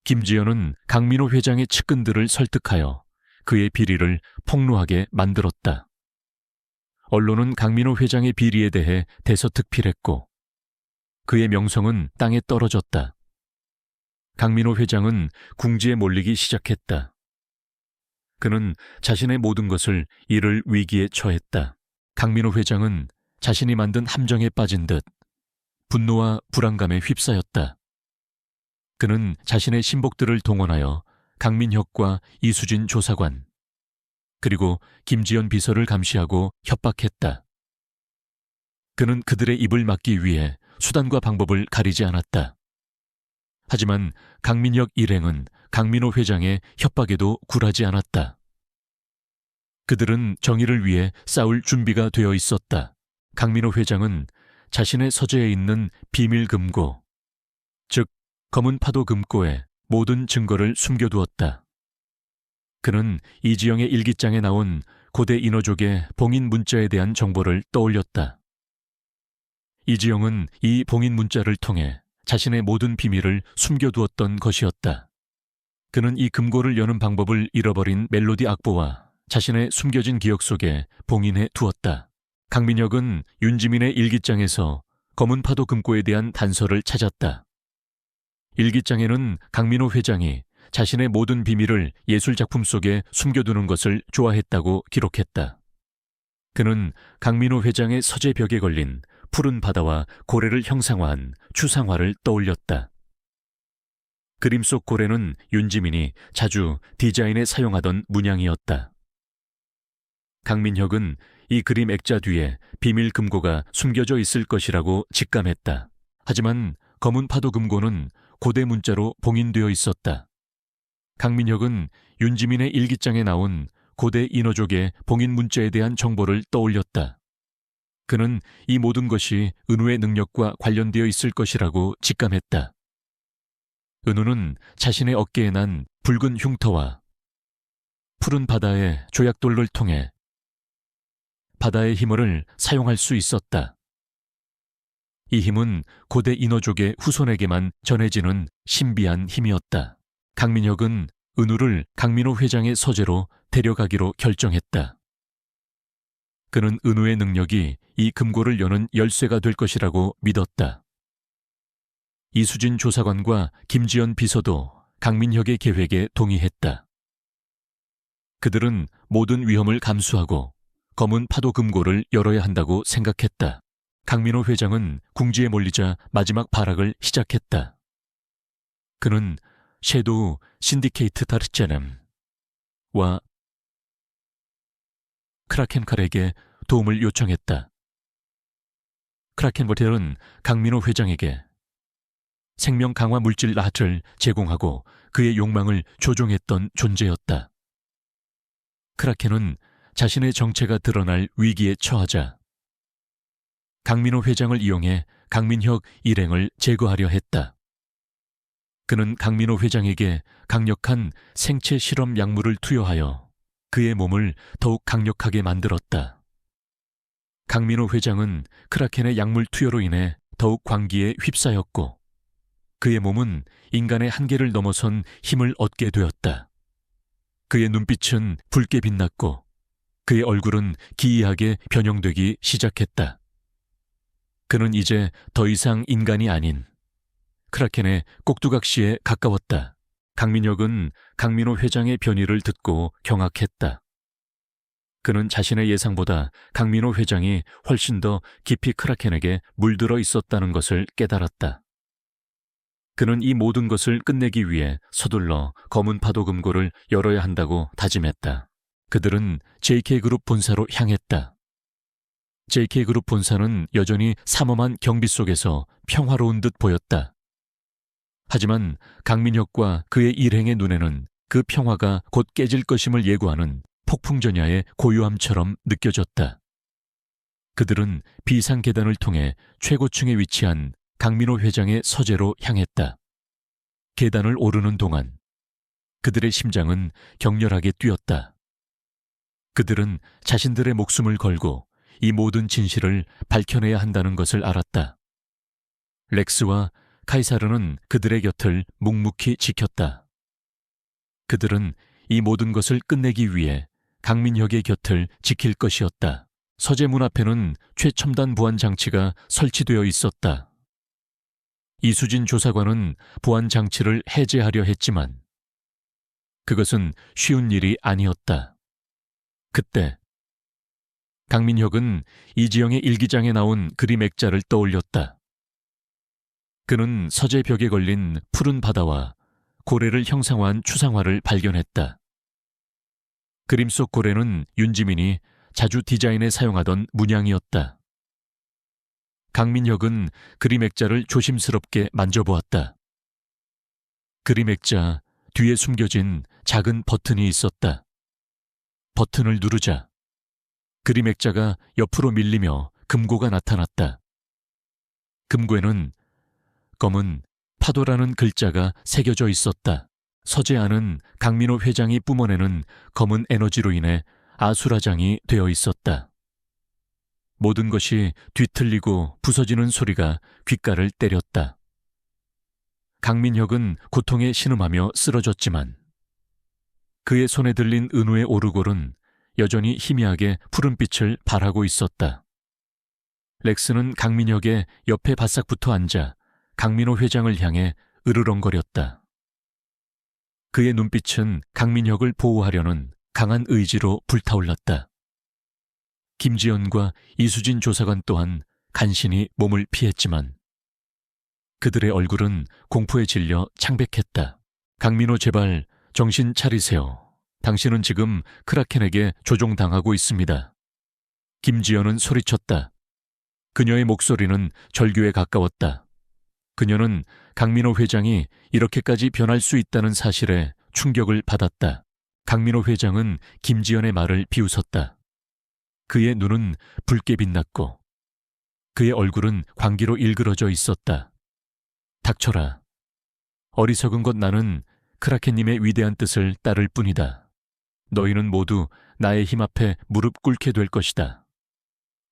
김지연은 강민호 회장의 측근들을 설득하여 그의 비리를 폭로하게 만들었다. 언론은 강민호 회장의 비리에 대해 대서특필했고 그의 명성은 땅에 떨어졌다. 강민호 회장은 궁지에 몰리기 시작했다. 그는 자신의 모든 것을 잃을 위기에 처했다. 강민호 회장은 자신이 만든 함정에 빠진 듯 분노와 불안감에 휩싸였다. 그는 자신의 신복들을 동원하여 강민혁과 이수진 조사관 그리고 김지연 비서를 감시하고 협박했다. 그는 그들의 입을 막기 위해 수단과 방법을 가리지 않았다. 하지만 강민혁 일행은 강민호 회장의 협박에도 굴하지 않았다. 그들은 정의를 위해 싸울 준비가 되어 있었다. 강민호 회장은 자신의 서재에 있는 비밀 금고, 즉 검은 파도 금고에 모든 증거를 숨겨두었다. 그는 이지영의 일기장에 나온 고대 인어족의 봉인 문자에 대한 정보를 떠올렸다. 이지영은 이 봉인 문자를 통해 자신의 모든 비밀을 숨겨두었던 것이었다. 그는 이 금고를 여는 방법을 잃어버린 멜로디 악보와 자신의 숨겨진 기억 속에 봉인해 두었다. 강민혁은 윤지민의 일기장에서 검은 파도 금고에 대한 단서를 찾았다. 일기장에는 강민호 회장이 자신의 모든 비밀을 예술작품 속에 숨겨두는 것을 좋아했다고 기록했다. 그는 강민호 회장의 서재 벽에 걸린 푸른 바다와 고래를 형상화한 추상화를 떠올렸다. 그림 속 고래는 윤지민이 자주 디자인에 사용하던 문양이었다. 강민혁은 이 그림 액자 뒤에 비밀 금고가 숨겨져 있을 것이라고 직감했다. 하지만 검은 파도 금고는 고대 문자로 봉인되어 있었다. 강민혁은 윤지민의 일기장에 나온 고대 인어족의 봉인 문자에 대한 정보를 떠올렸다. 그는 이 모든 것이 은우의 능력과 관련되어 있을 것이라고 직감했다. 은우는 자신의 어깨에 난 붉은 흉터와 푸른 바다의 조약돌을 통해 바다의 힘을 사용할 수 있었다. 이 힘은 고대 인어족의 후손에게만 전해지는 신비한 힘이었다. 강민혁은 은우를 강민호 회장의 서재로 데려가기로 결정했다. 그는 은우의 능력이 이 금고를 여는 열쇠가 될 것이라고 믿었다. 이수진 조사관과 김지연 비서도 강민혁의 계획에 동의했다. 그들은 모든 위험을 감수하고 검은 파도 금고를 열어야 한다고 생각했다. 강민호 회장은 궁지에 몰리자 마지막 발악을 시작했다. 그는 섀도우 신디케이트 다르제넴과 크라켄칼에게 도움을 요청했다. 크라켄버텔은 강민호 회장에게 생명 강화 물질 낫을 제공하고 그의 욕망을 조종했던 존재였다. 크라켄은 자신의 정체가 드러날 위기에 처하자 강민호 회장을 이용해 강민혁 일행을 제거하려 했다. 그는 강민호 회장에게 강력한 생체 실험 약물을 투여하여 그의 몸을 더욱 강력하게 만들었다. 강민호 회장은 크라켄의 약물 투여로 인해 더욱 광기에 휩싸였고 그의 몸은 인간의 한계를 넘어선 힘을 얻게 되었다. 그의 눈빛은 붉게 빛났고 그의 얼굴은 기이하게 변형되기 시작했다. 그는 이제 더 이상 인간이 아닌 크라켄의 꼭두각시에 가까웠다. 강민혁은 강민호 회장의 변이를 듣고 경악했다. 그는 자신의 예상보다 강민호 회장이 훨씬 더 깊이 크라켄에게 물들어 있었다는 것을 깨달았다. 그는 이 모든 것을 끝내기 위해 서둘러 검은 파도 금고를 열어야 한다고 다짐했다. 그들은 JK그룹 본사로 향했다. JK그룹 본사는 여전히 삼엄한 경비 속에서 평화로운 듯 보였다. 하지만 강민혁과 그의 일행의 눈에는 그 평화가 곧 깨질 것임을 예고하는 폭풍전야의 고요함처럼 느껴졌다. 그들은 비상 계단을 통해 최고층에 위치한 강민호 회장의 서재로 향했다. 계단을 오르는 동안 그들의 심장은 격렬하게 뛰었다. 그들은 자신들의 목숨을 걸고 이 모든 진실을 밝혀내야 한다는 것을 알았다. 렉스와 카이사르는 그들의 곁을 묵묵히 지켰다. 그들은 이 모든 것을 끝내기 위해 강민혁의 곁을 지킬 것이었다. 서재 문 앞에는 최첨단 보안 장치가 설치되어 있었다. 이수진 조사관은 보안 장치를 해제하려 했지만 그것은 쉬운 일이 아니었다. 그때 강민혁은 이지영의 일기장에 나온 그림 액자를 떠올렸다. 그는 서재 벽에 걸린 푸른 바다와 고래를 형상화한 추상화를 발견했다. 그림 속 고래는 윤지민이 자주 디자인에 사용하던 문양이었다. 강민혁은 그림 액자를 조심스럽게 만져보았다. 그림 액자 뒤에 숨겨진 작은 버튼이 있었다. 버튼을 누르자 그림 액자가 옆으로 밀리며 금고가 나타났다. 금고에는 검은 파도라는 글자가 새겨져 있었다. 서재 안은 강민호 회장이 뿜어내는 검은 에너지로 인해 아수라장이 되어 있었다. 모든 것이 뒤틀리고 부서지는 소리가 귓가를 때렸다. 강민혁은 고통에 신음하며 쓰러졌지만 그의 손에 들린 은우의 오르골은 여전히 희미하게 푸른빛을 발하고 있었다. 렉스는 강민혁의 옆에 바싹 붙어 앉아 강민호 회장을 향해 으르렁거렸다. 그의 눈빛은 강민혁을 보호하려는 강한 의지로 불타올랐다. 김지연과 이수진 조사관 또한 간신히 몸을 피했지만 그들의 얼굴은 공포에 질려 창백했다. 강민호, 제발 정신 차리세요. 당신은 지금 크라켄에게 조종당하고 있습니다. 김지연은 소리쳤다. 그녀의 목소리는 절규에 가까웠다. 그녀는 강민호 회장이 이렇게까지 변할 수 있다는 사실에 충격을 받았다. 강민호 회장은 김지연의 말을 비웃었다. 그의 눈은 붉게 빛났고 그의 얼굴은 광기로 일그러져 있었다. 닥쳐라. 어리석은 것, 나는 크라켄님의 위대한 뜻을 따를 뿐이다. 너희는 모두 나의 힘 앞에 무릎 꿇게 될 것이다.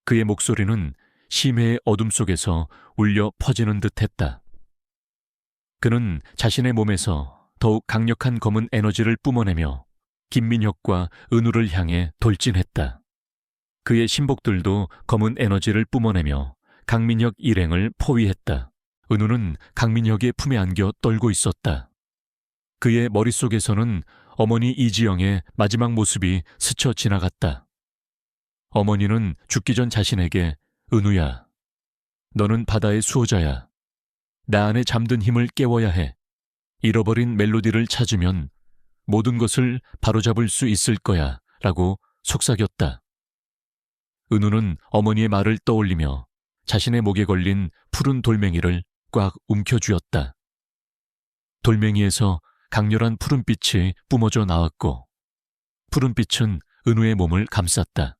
그의 목소리는 심해의 어둠 속에서 울려 퍼지는 듯했다. 그는 자신의 몸에서 더욱 강력한 검은 에너지를 뿜어내며 김민혁과 은우를 향해 돌진했다. 그의 신복들도 검은 에너지를 뿜어내며 강민혁 일행을 포위했다. 은우는 강민혁의 품에 안겨 떨고 있었다. 그의 머릿속에서는 어머니 이지영의 마지막 모습이 스쳐 지나갔다. 어머니는 죽기 전 자신에게 은우야, 너는 바다의 수호자야. 나 안에 잠든 힘을 깨워야 해. 잃어버린 멜로디를 찾으면 모든 것을 바로잡을 수 있을 거야 라고 속삭였다. 은우는 어머니의 말을 떠올리며 자신의 목에 걸린 푸른 돌멩이를 꽉 움켜쥐었다. 돌멩이에서 강렬한 푸른빛이 뿜어져 나왔고 푸른빛은 은우의 몸을 감쌌다.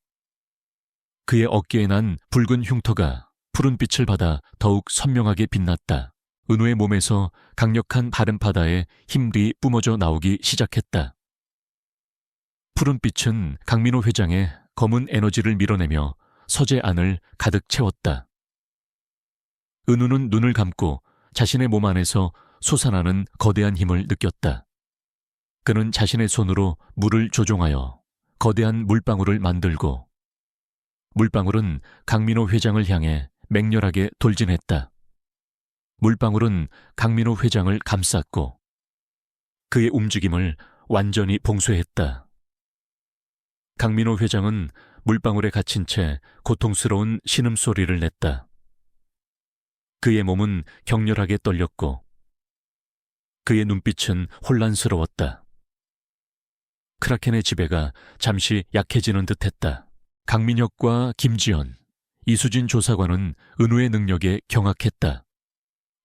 그의 어깨에 난 붉은 흉터가 푸른빛을 받아 더욱 선명하게 빛났다. 은우의 몸에서 강력한 바람 바다의 힘이 뿜어져 나오기 시작했다. 푸른빛은 강민호 회장의 검은 에너지를 밀어내며 서재 안을 가득 채웠다. 은우는 눈을 감고 자신의 몸 안에서 솟아나는 거대한 힘을 느꼈다. 그는 자신의 손으로 물을 조종하여 거대한 물방울을 만들고 물방울은 강민호 회장을 향해 맹렬하게 돌진했다. 물방울은 강민호 회장을 감쌌고 그의 움직임을 완전히 봉쇄했다. 강민호 회장은 물방울에 갇힌 채 고통스러운 신음소리를 냈다. 그의 몸은 격렬하게 떨렸고 그의 눈빛은 혼란스러웠다. 크라켄의 지배가 잠시 약해지는 듯했다. 강민혁과 김지연, 이수진 조사관은 은우의 능력에 경악했다.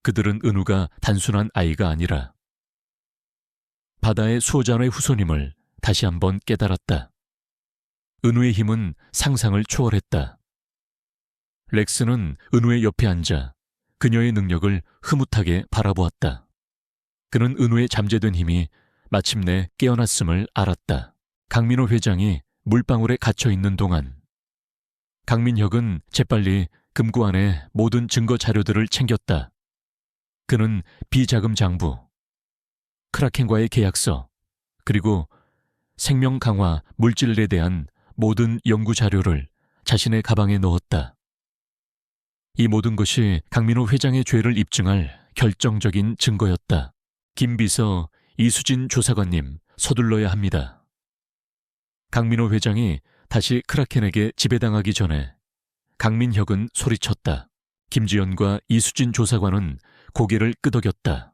그들은 은우가 단순한 아이가 아니라 바다의 수호자의 후손임을 다시 한번 깨달았다. 은우의 힘은 상상을 초월했다. 렉스는 은우의 옆에 앉아 그녀의 능력을 흐뭇하게 바라보았다. 그는 은우의 잠재된 힘이 마침내 깨어났음을 알았다. 강민호 회장이 물방울에 갇혀 있는 동안 강민혁은 재빨리 금고 안에 모든 증거 자료들을 챙겼다. 그는 비자금 장부, 크라켄과의 계약서, 그리고 생명 강화 물질에 대한 모든 연구 자료를 자신의 가방에 넣었다. 이 모든 것이 강민호 회장의 죄를 입증할 결정적인 증거였다. 김 비서, 이수진 조사관님, 서둘러야 합니다. 강민호 회장이 다시 크라켄에게 지배당하기 전에 강민혁은 소리쳤다. 김지연과 이수진 조사관은 고개를 끄덕였다.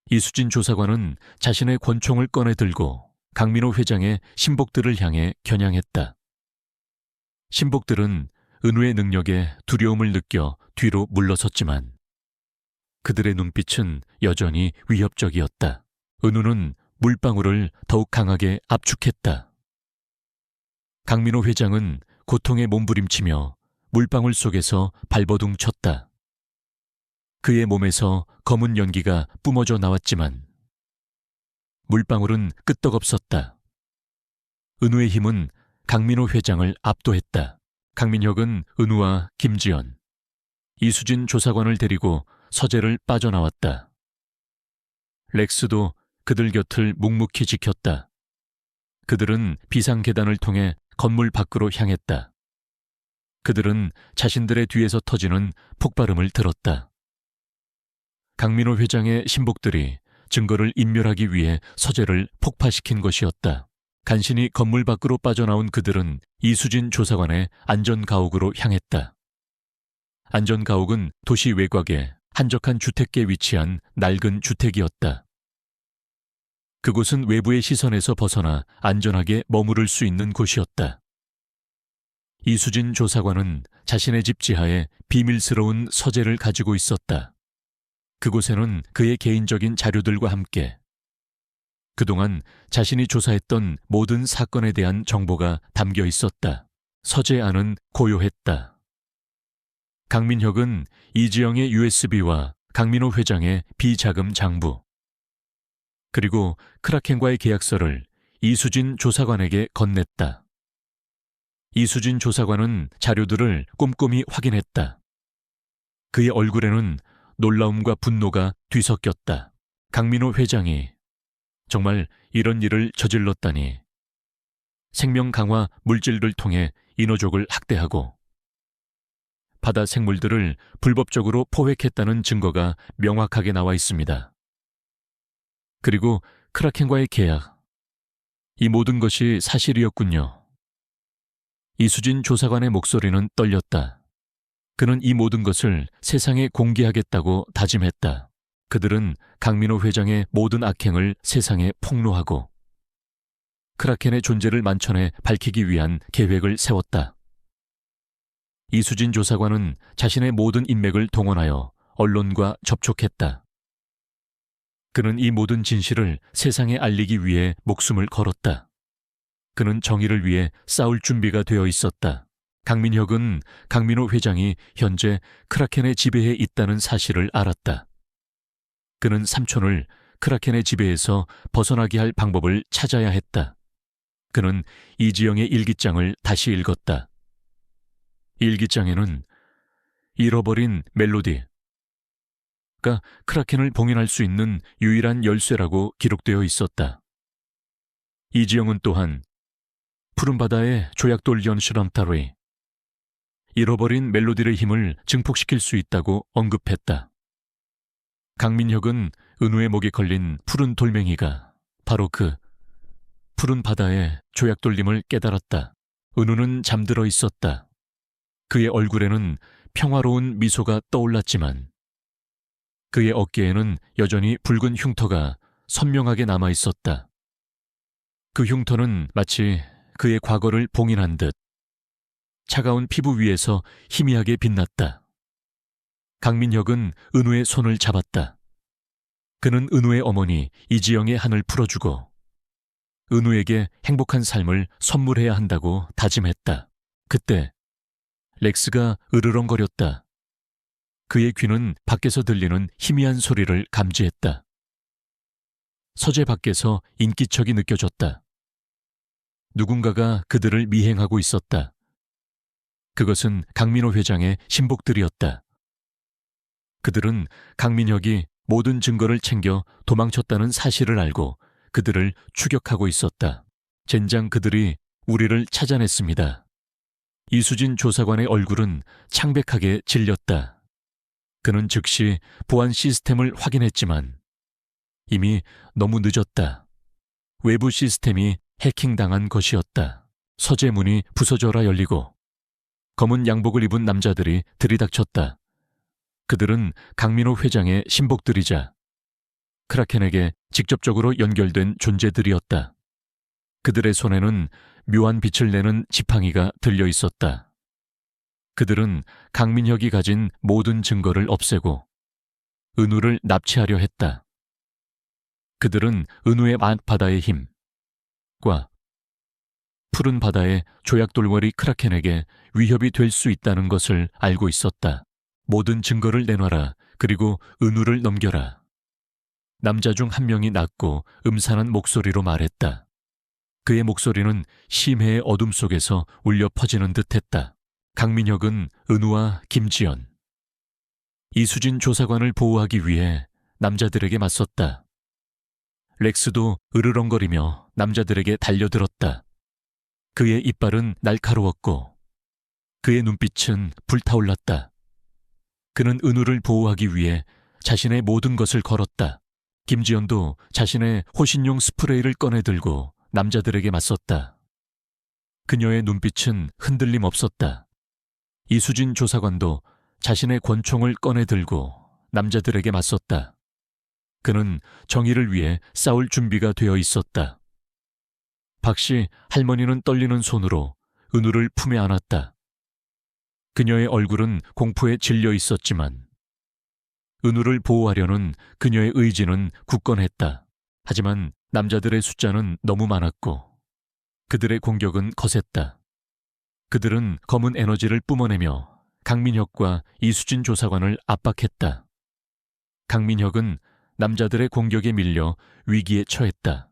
이수진 조사관은 자신의 권총을 꺼내 들고 강민호 회장의 신복들을 향해 겨냥했다. 신복들은 은우의 능력에 두려움을 느껴 뒤로 물러섰지만 그들의 눈빛은 여전히 위협적이었다. 은우는 물방울을 더욱 강하게 압축했다. 강민호 회장은 고통에 몸부림치며 물방울 속에서 발버둥 쳤다. 그의 몸에서 검은 연기가 뿜어져 나왔지만 물방울은 끄떡없었다. 은우의 힘은 강민호 회장을 압도했다. 강민혁은 은우와 김지연, 이수진 조사관을 데리고 서재를 빠져나왔다. 렉스도 그들 곁을 묵묵히 지켰다. 그들은 비상계단을 통해 건물 밖으로 향했다. 그들은 자신들의 뒤에서 터지는 폭발음을 들었다. 강민호 회장의 신복들이 증거를 인멸하기 위해 서재를 폭파시킨 것이었다. 간신히 건물 밖으로 빠져나온 그들은 이수진 조사관의 안전가옥으로 향했다. 안전가옥은 도시 외곽에 한적한 주택가에 위치한 낡은 주택이었다. 그곳은 외부의 시선에서 벗어나 안전하게 머무를 수 있는 곳이었다. 이수진 조사관은 자신의 집 지하에 비밀스러운 서재를 가지고 있었다. 그곳에는 그의 개인적인 자료들과 함께 그동안 자신이 조사했던 모든 사건에 대한 정보가 담겨 있었다. 서재 안은 고요했다. 강민혁은 이지영의 USB와 강민호 회장의 비자금 장부, 그리고 크라켄과의 계약서를 이수진 조사관에게 건넸다. 이수진 조사관은 자료들을 꼼꼼히 확인했다. 그의 얼굴에는 놀라움과 분노가 뒤섞였다. 강민호 회장이 정말 이런 일을 저질렀다니. 생명 강화 물질을 통해 인어족을 학대하고 바다 생물들을 불법적으로 포획했다는 증거가 명확하게 나와 있습니다. 그리고 크라켄과의 계약, 이 모든 것이 사실이었군요. 이수진 조사관의 목소리는 떨렸다. 그는 이 모든 것을 세상에 공개하겠다고 다짐했다. 그들은 강민호 회장의 모든 악행을 세상에 폭로하고 크라켄의 존재를 만천에 밝히기 위한 계획을 세웠다. 이수진 조사관은 자신의 모든 인맥을 동원하여 언론과 접촉했다. 그는 이 모든 진실을 세상에 알리기 위해 목숨을 걸었다. 그는 정의를 위해 싸울 준비가 되어 있었다. 강민혁은 강민호 회장이 현재 크라켄의 지배에 있다는 사실을 알았다. 그는 삼촌을 크라켄의 지배에서 벗어나게 할 방법을 찾아야 했다. 그는 이지영의 일기장을 다시 읽었다. 일기장에는 잃어버린 멜로디가 크라켄을 봉인할 수 있는 유일한 열쇠라고 기록되어 있었다. 이지영은 또한 푸른 바다의 조약돌연 슈람타로이, 잃어버린 멜로디의 힘을 증폭시킬 수 있다고 언급했다. 강민혁은 은우의 목에 걸린 푸른 돌멩이가 바로 그 푸른 바다의 조약돌림을 깨달았다. 은우는 잠들어 있었다. 그의 얼굴에는 평화로운 미소가 떠올랐지만 그의 어깨에는 여전히 붉은 흉터가 선명하게 남아 있었다. 그 흉터는 마치 그의 과거를 봉인한 듯 차가운 피부 위에서 희미하게 빛났다. 강민혁은 은우의 손을 잡았다. 그는 은우의 어머니 이지영의 한을 풀어주고 은우에게 행복한 삶을 선물해야 한다고 다짐했다. 그때 렉스가 으르렁거렸다. 그의 귀는 밖에서 들리는 희미한 소리를 감지했다. 서재 밖에서 인기척이 느껴졌다. 누군가가 그들을 미행하고 있었다. 그것은 강민호 회장의 신복들이었다. 그들은 강민혁이 모든 증거를 챙겨 도망쳤다는 사실을 알고 그들을 추격하고 있었다. 젠장, 그들이 우리를 찾아냈습니다. 이수진 조사관의 얼굴은 창백하게 질렸다. 그는 즉시 보안 시스템을 확인했지만 이미 너무 늦었다. 외부 시스템이 해킹당한 것이었다. 서재 문이 부서져라 열리고 검은 양복을 입은 남자들이 들이닥쳤다. 그들은 강민호 회장의 신복들이자 크라켄에게 직접적으로 연결된 존재들이었다. 그들의 손에는 묘한 빛을 내는 지팡이가 들려 있었다. 그들은 강민혁이 가진 모든 증거를 없애고 은우를 납치하려 했다. 그들은 은우의 바다의 힘과 푸른 바다의 조약돌머리 크라켄에게 위협이 될 수 있다는 것을 알고 있었다. 모든 증거를 내놔라. 그리고 은우를 넘겨라. 남자 중 한 명이 낮고 음산한 목소리로 말했다. 그의 목소리는 심해의 어둠 속에서 울려 퍼지는 듯했다. 강민혁은 은우와 김지연, 이수진 조사관을 보호하기 위해 남자들에게 맞섰다. 렉스도 으르렁거리며 남자들에게 달려들었다. 그의 이빨은 날카로웠고 그의 눈빛은 불타올랐다. 그는 은우를 보호하기 위해 자신의 모든 것을 걸었다. 김지연도 자신의 호신용 스프레이를 꺼내 들고 남자들에게 맞섰다. 그녀의 눈빛은 흔들림 없었다. 이수진 조사관도 자신의 권총을 꺼내 들고 남자들에게 맞섰다. 그는 정의를 위해 싸울 준비가 되어 있었다. 박씨 할머니는 떨리는 손으로 은우를 품에 안았다. 그녀의 얼굴은 공포에 질려 있었지만 은우를 보호하려는 그녀의 의지는 굳건했다. 하지만 남자들의 숫자는 너무 많았고 그들의 공격은 거셌다. 그들은 검은 에너지를 뿜어내며 강민혁과 이수진 조사관을 압박했다. 강민혁은 남자들의 공격에 밀려 위기에 처했다.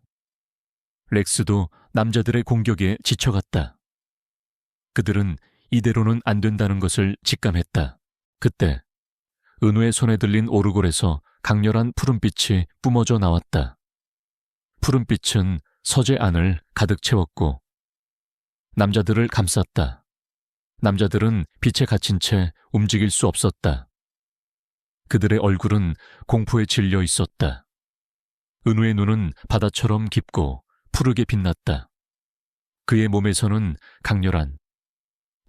렉스도 남자들의 공격에 지쳐갔다. 그들은 이대로는 안 된다는 것을 직감했다. 그때 은우의 손에 들린 오르골에서 강렬한 푸른빛이 뿜어져 나왔다. 푸른빛은 서재 안을 가득 채웠고 남자들을 감쌌다. 남자들은 빛에 갇힌 채 움직일 수 없었다. 그들의 얼굴은 공포에 질려 있었다. 은우의 눈은 바다처럼 깊고 푸르게 빛났다. 그의 몸에서는 강렬한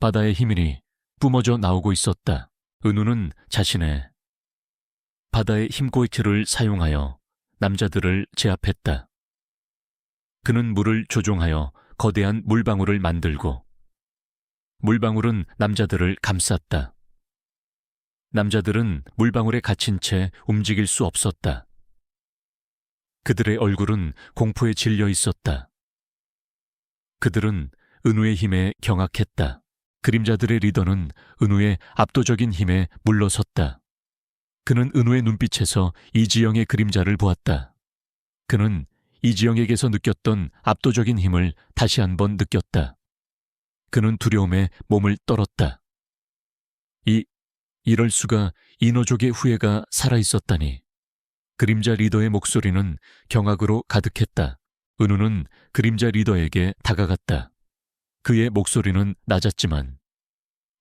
바다의 힘이 뿜어져 나오고 있었다. 은우는 자신의 바다의 힘꼬이트를 사용하여 남자들을 제압했다. 그는 물을 조종하여 거대한 물방울을 만들고 물방울은 남자들을 감쌌다. 남자들은 물방울에 갇힌 채 움직일 수 없었다. 그들의 얼굴은 공포에 질려 있었다. 그들은 은우의 힘에 경악했다. 그림자들의 리더는 은우의 압도적인 힘에 물러섰다. 그는 은우의 눈빛에서 이지영의 그림자를 보았다. 그는 이지영에게서 느꼈던 압도적인 힘을 다시 한번 느꼈다. 그는 두려움에 몸을 떨었다. 이럴 수가, 인어족의 후예가 살아있었다니. 그림자 리더의 목소리는 경악으로 가득했다. 은우는 그림자 리더에게 다가갔다. 그의 목소리는 낮았지만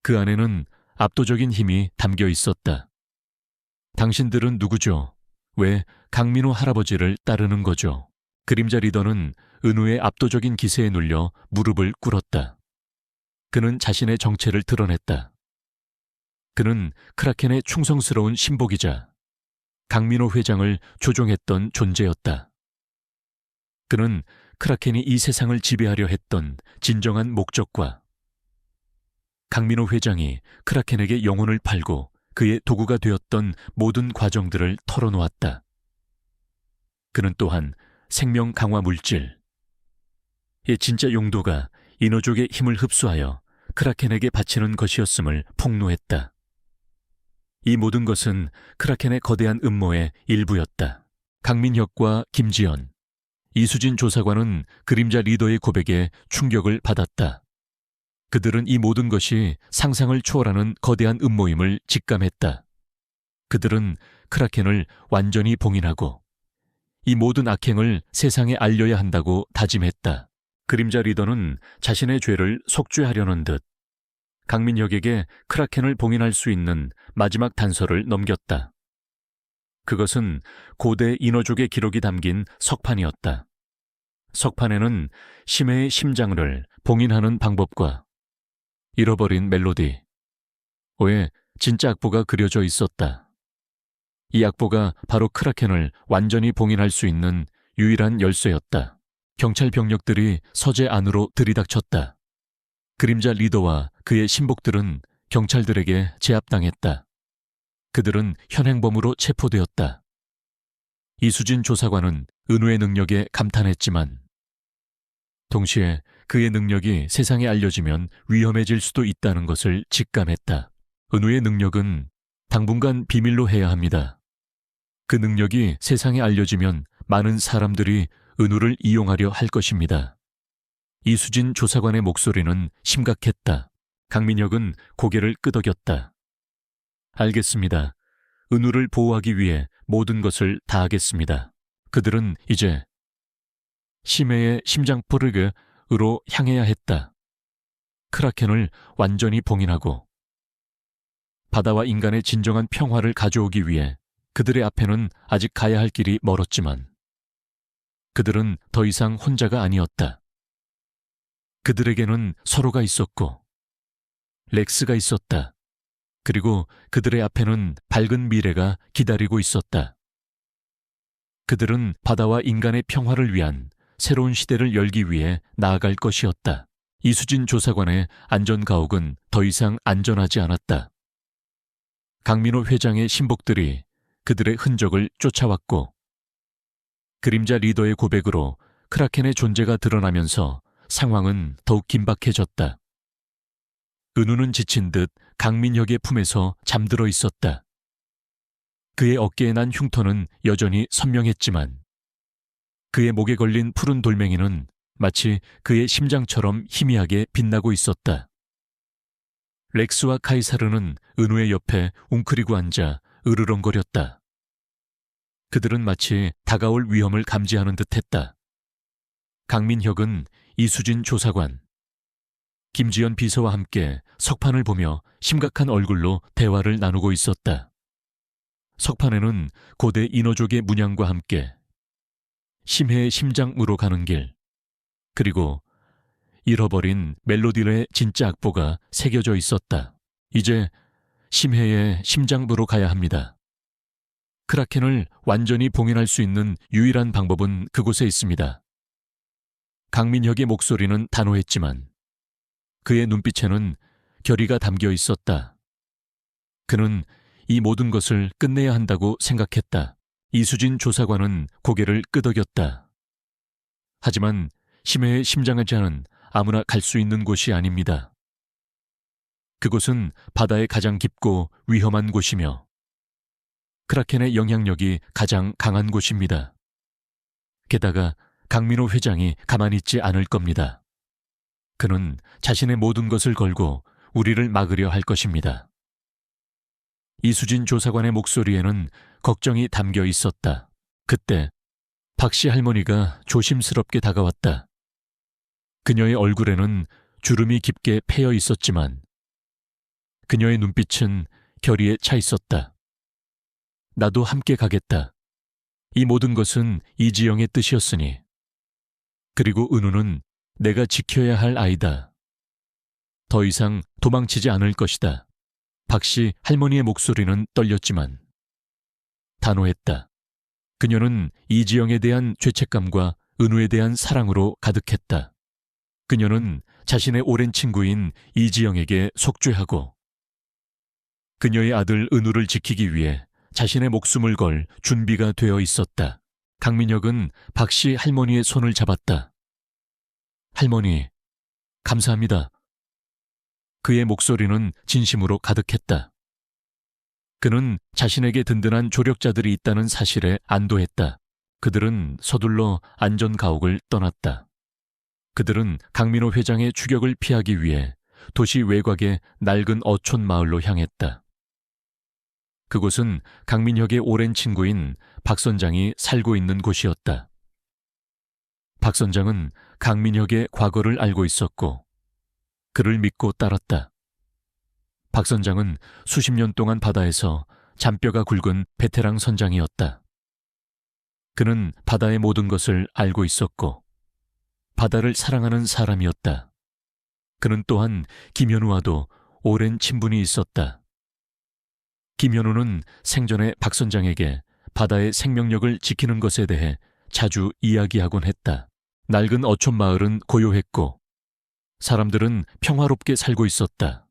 그 안에는 압도적인 힘이 담겨 있었다. 당신들은 누구죠? 왜 강민호 할아버지를 따르는 거죠? 그림자 리더는 은우의 압도적인 기세에 눌려 무릎을 꿇었다. 그는 자신의 정체를 드러냈다. 그는 크라켄의 충성스러운 신복이자 강민호 회장을 조종했던 존재였다. 그는 크라켄이 이 세상을 지배하려 했던 진정한 목적과 강민호 회장이 크라켄에게 영혼을 팔고 그의 도구가 되었던 모든 과정들을 털어놓았다. 그는 또한 생명 강화 물질, 이 진짜 용도가 인어족의 힘을 흡수하여 크라켄에게 바치는 것이었음을 폭로했다. 이 모든 것은 크라켄의 거대한 음모의 일부였다. 강민혁과 김지연, 이수진 조사관은 그림자 리더의 고백에 충격을 받았다. 그들은 이 모든 것이 상상을 초월하는 거대한 음모임을 직감했다. 그들은 크라켄을 완전히 봉인하고 이 모든 악행을 세상에 알려야 한다고 다짐했다. 그림자 리더는 자신의 죄를 속죄하려는 듯 강민혁에게 크라켄을 봉인할 수 있는 마지막 단서를 넘겼다. 그것은 고대 인어족의 기록이 담긴 석판이었다. 석판에는 심해의 심장을 봉인하는 방법과 잃어버린 멜로디, 의 진짜 악보가 그려져 있었다. 이 악보가 바로 크라켄을 완전히 봉인할 수 있는 유일한 열쇠였다. 경찰 병력들이 서재 안으로 들이닥쳤다. 그림자 리더와 그의 신복들은 경찰들에게 제압당했다. 그들은 현행범으로 체포되었다. 이수진 조사관은 은우의 능력에 감탄했지만 동시에 그의 능력이 세상에 알려지면 위험해질 수도 있다는 것을 직감했다. 은우의 능력은 당분간 비밀로 해야 합니다. 그 능력이 세상에 알려지면 많은 사람들이 은우를 이용하려 할 것입니다. 이수진 조사관의 목소리는 심각했다. 강민혁은 고개를 끄덕였다. 알겠습니다. 은우를 보호하기 위해 모든 것을 다하겠습니다. 그들은 이제 심해의 심장포르그으로 향해야 했다. 크라켄을 완전히 봉인하고 바다와 인간의 진정한 평화를 가져오기 위해 그들의 앞에는 아직 가야 할 길이 멀었지만 그들은 더 이상 혼자가 아니었다. 그들에게는 서로가 있었고 렉스가 있었다. 그리고 그들의 앞에는 밝은 미래가 기다리고 있었다. 그들은 바다와 인간의 평화를 위한 새로운 시대를 열기 위해 나아갈 것이었다. 이수진 조사관의 안전가옥은 더 이상 안전하지 않았다. 강민호 회장의 신복들이 그들의 흔적을 쫓아왔고 그림자 리더의 고백으로 크라켄의 존재가 드러나면서 상황은 더욱 긴박해졌다. 은우는 지친 듯 강민혁의 품에서 잠들어 있었다. 그의 어깨에 난 흉터는 여전히 선명했지만 그의 목에 걸린 푸른 돌멩이는 마치 그의 심장처럼 희미하게 빛나고 있었다. 렉스와 카이사르는 은우의 옆에 웅크리고 앉아 으르렁거렸다. 그들은 마치 다가올 위험을 감지하는 듯했다. 강민혁은 이수진 조사관, 김지연 비서와 함께 석판을 보며 심각한 얼굴로 대화를 나누고 있었다. 석판에는 고대 인어족의 문양과 함께 심해의 심장으로 가는 길, 그리고 잃어버린 멜로디의 진짜 악보가 새겨져 있었다. 이제 심해의 심장부로 가야 합니다. 크라켄을 완전히 봉인할 수 있는 유일한 방법은 그곳에 있습니다. 강민혁의 목소리는 단호했지만 그의 눈빛에는 결의가 담겨 있었다. 그는 이 모든 것을 끝내야 한다고 생각했다. 이수진 조사관은 고개를 끄덕였다. 하지만 심해의 심장하자는 아무나 갈 수 있는 곳이 아닙니다. 그곳은 바다의 가장 깊고 위험한 곳이며 크라켄의 영향력이 가장 강한 곳입니다. 게다가 강민호 회장이 가만히 있지 않을 겁니다. 그는 자신의 모든 것을 걸고 우리를 막으려 할 것입니다. 이수진 조사관의 목소리에는 걱정이 담겨 있었다. 그때 박씨 할머니가 조심스럽게 다가왔다. 그녀의 얼굴에는 주름이 깊게 패여 있었지만 그녀의 눈빛은 결의에 차 있었다. 나도 함께 가겠다. 이 모든 것은 이지영의 뜻이었으니. 그리고 은우는 내가 지켜야 할 아이다. 더 이상 도망치지 않을 것이다. 박씨 할머니의 목소리는 떨렸지만 단호했다. 그녀는 이지영에 대한 죄책감과 은우에 대한 사랑으로 가득했다. 그녀는 자신의 오랜 친구인 이지영에게 속죄하고 그녀의 아들 은우를 지키기 위해 자신의 목숨을 걸 준비가 되어 있었다. 강민혁은 박씨 할머니의 손을 잡았다. 할머니, 감사합니다. 그의 목소리는 진심으로 가득했다. 그는 자신에게 든든한 조력자들이 있다는 사실에 안도했다. 그들은 서둘러 안전가옥을 떠났다. 그들은 강민호 회장의 추격을 피하기 위해 도시 외곽의 낡은 어촌 마을로 향했다. 그곳은 강민혁의 오랜 친구인 박 선장이 살고 있는 곳이었다. 박 선장은 강민혁의 과거를 알고 있었고 그를 믿고 따랐다. 박 선장은 수십 년 동안 바다에서 잔뼈가 굵은 베테랑 선장이었다. 그는 바다의 모든 것을 알고 있었고 바다를 사랑하는 사람이었다. 그는 또한 김현우와도 오랜 친분이 있었다. 김현우는 생전에 박 선장에게 바다의 생명력을 지키는 것에 대해 자주 이야기하곤 했다. 낡은 어촌 마을은 고요했고 사람들은 평화롭게 살고 있었다.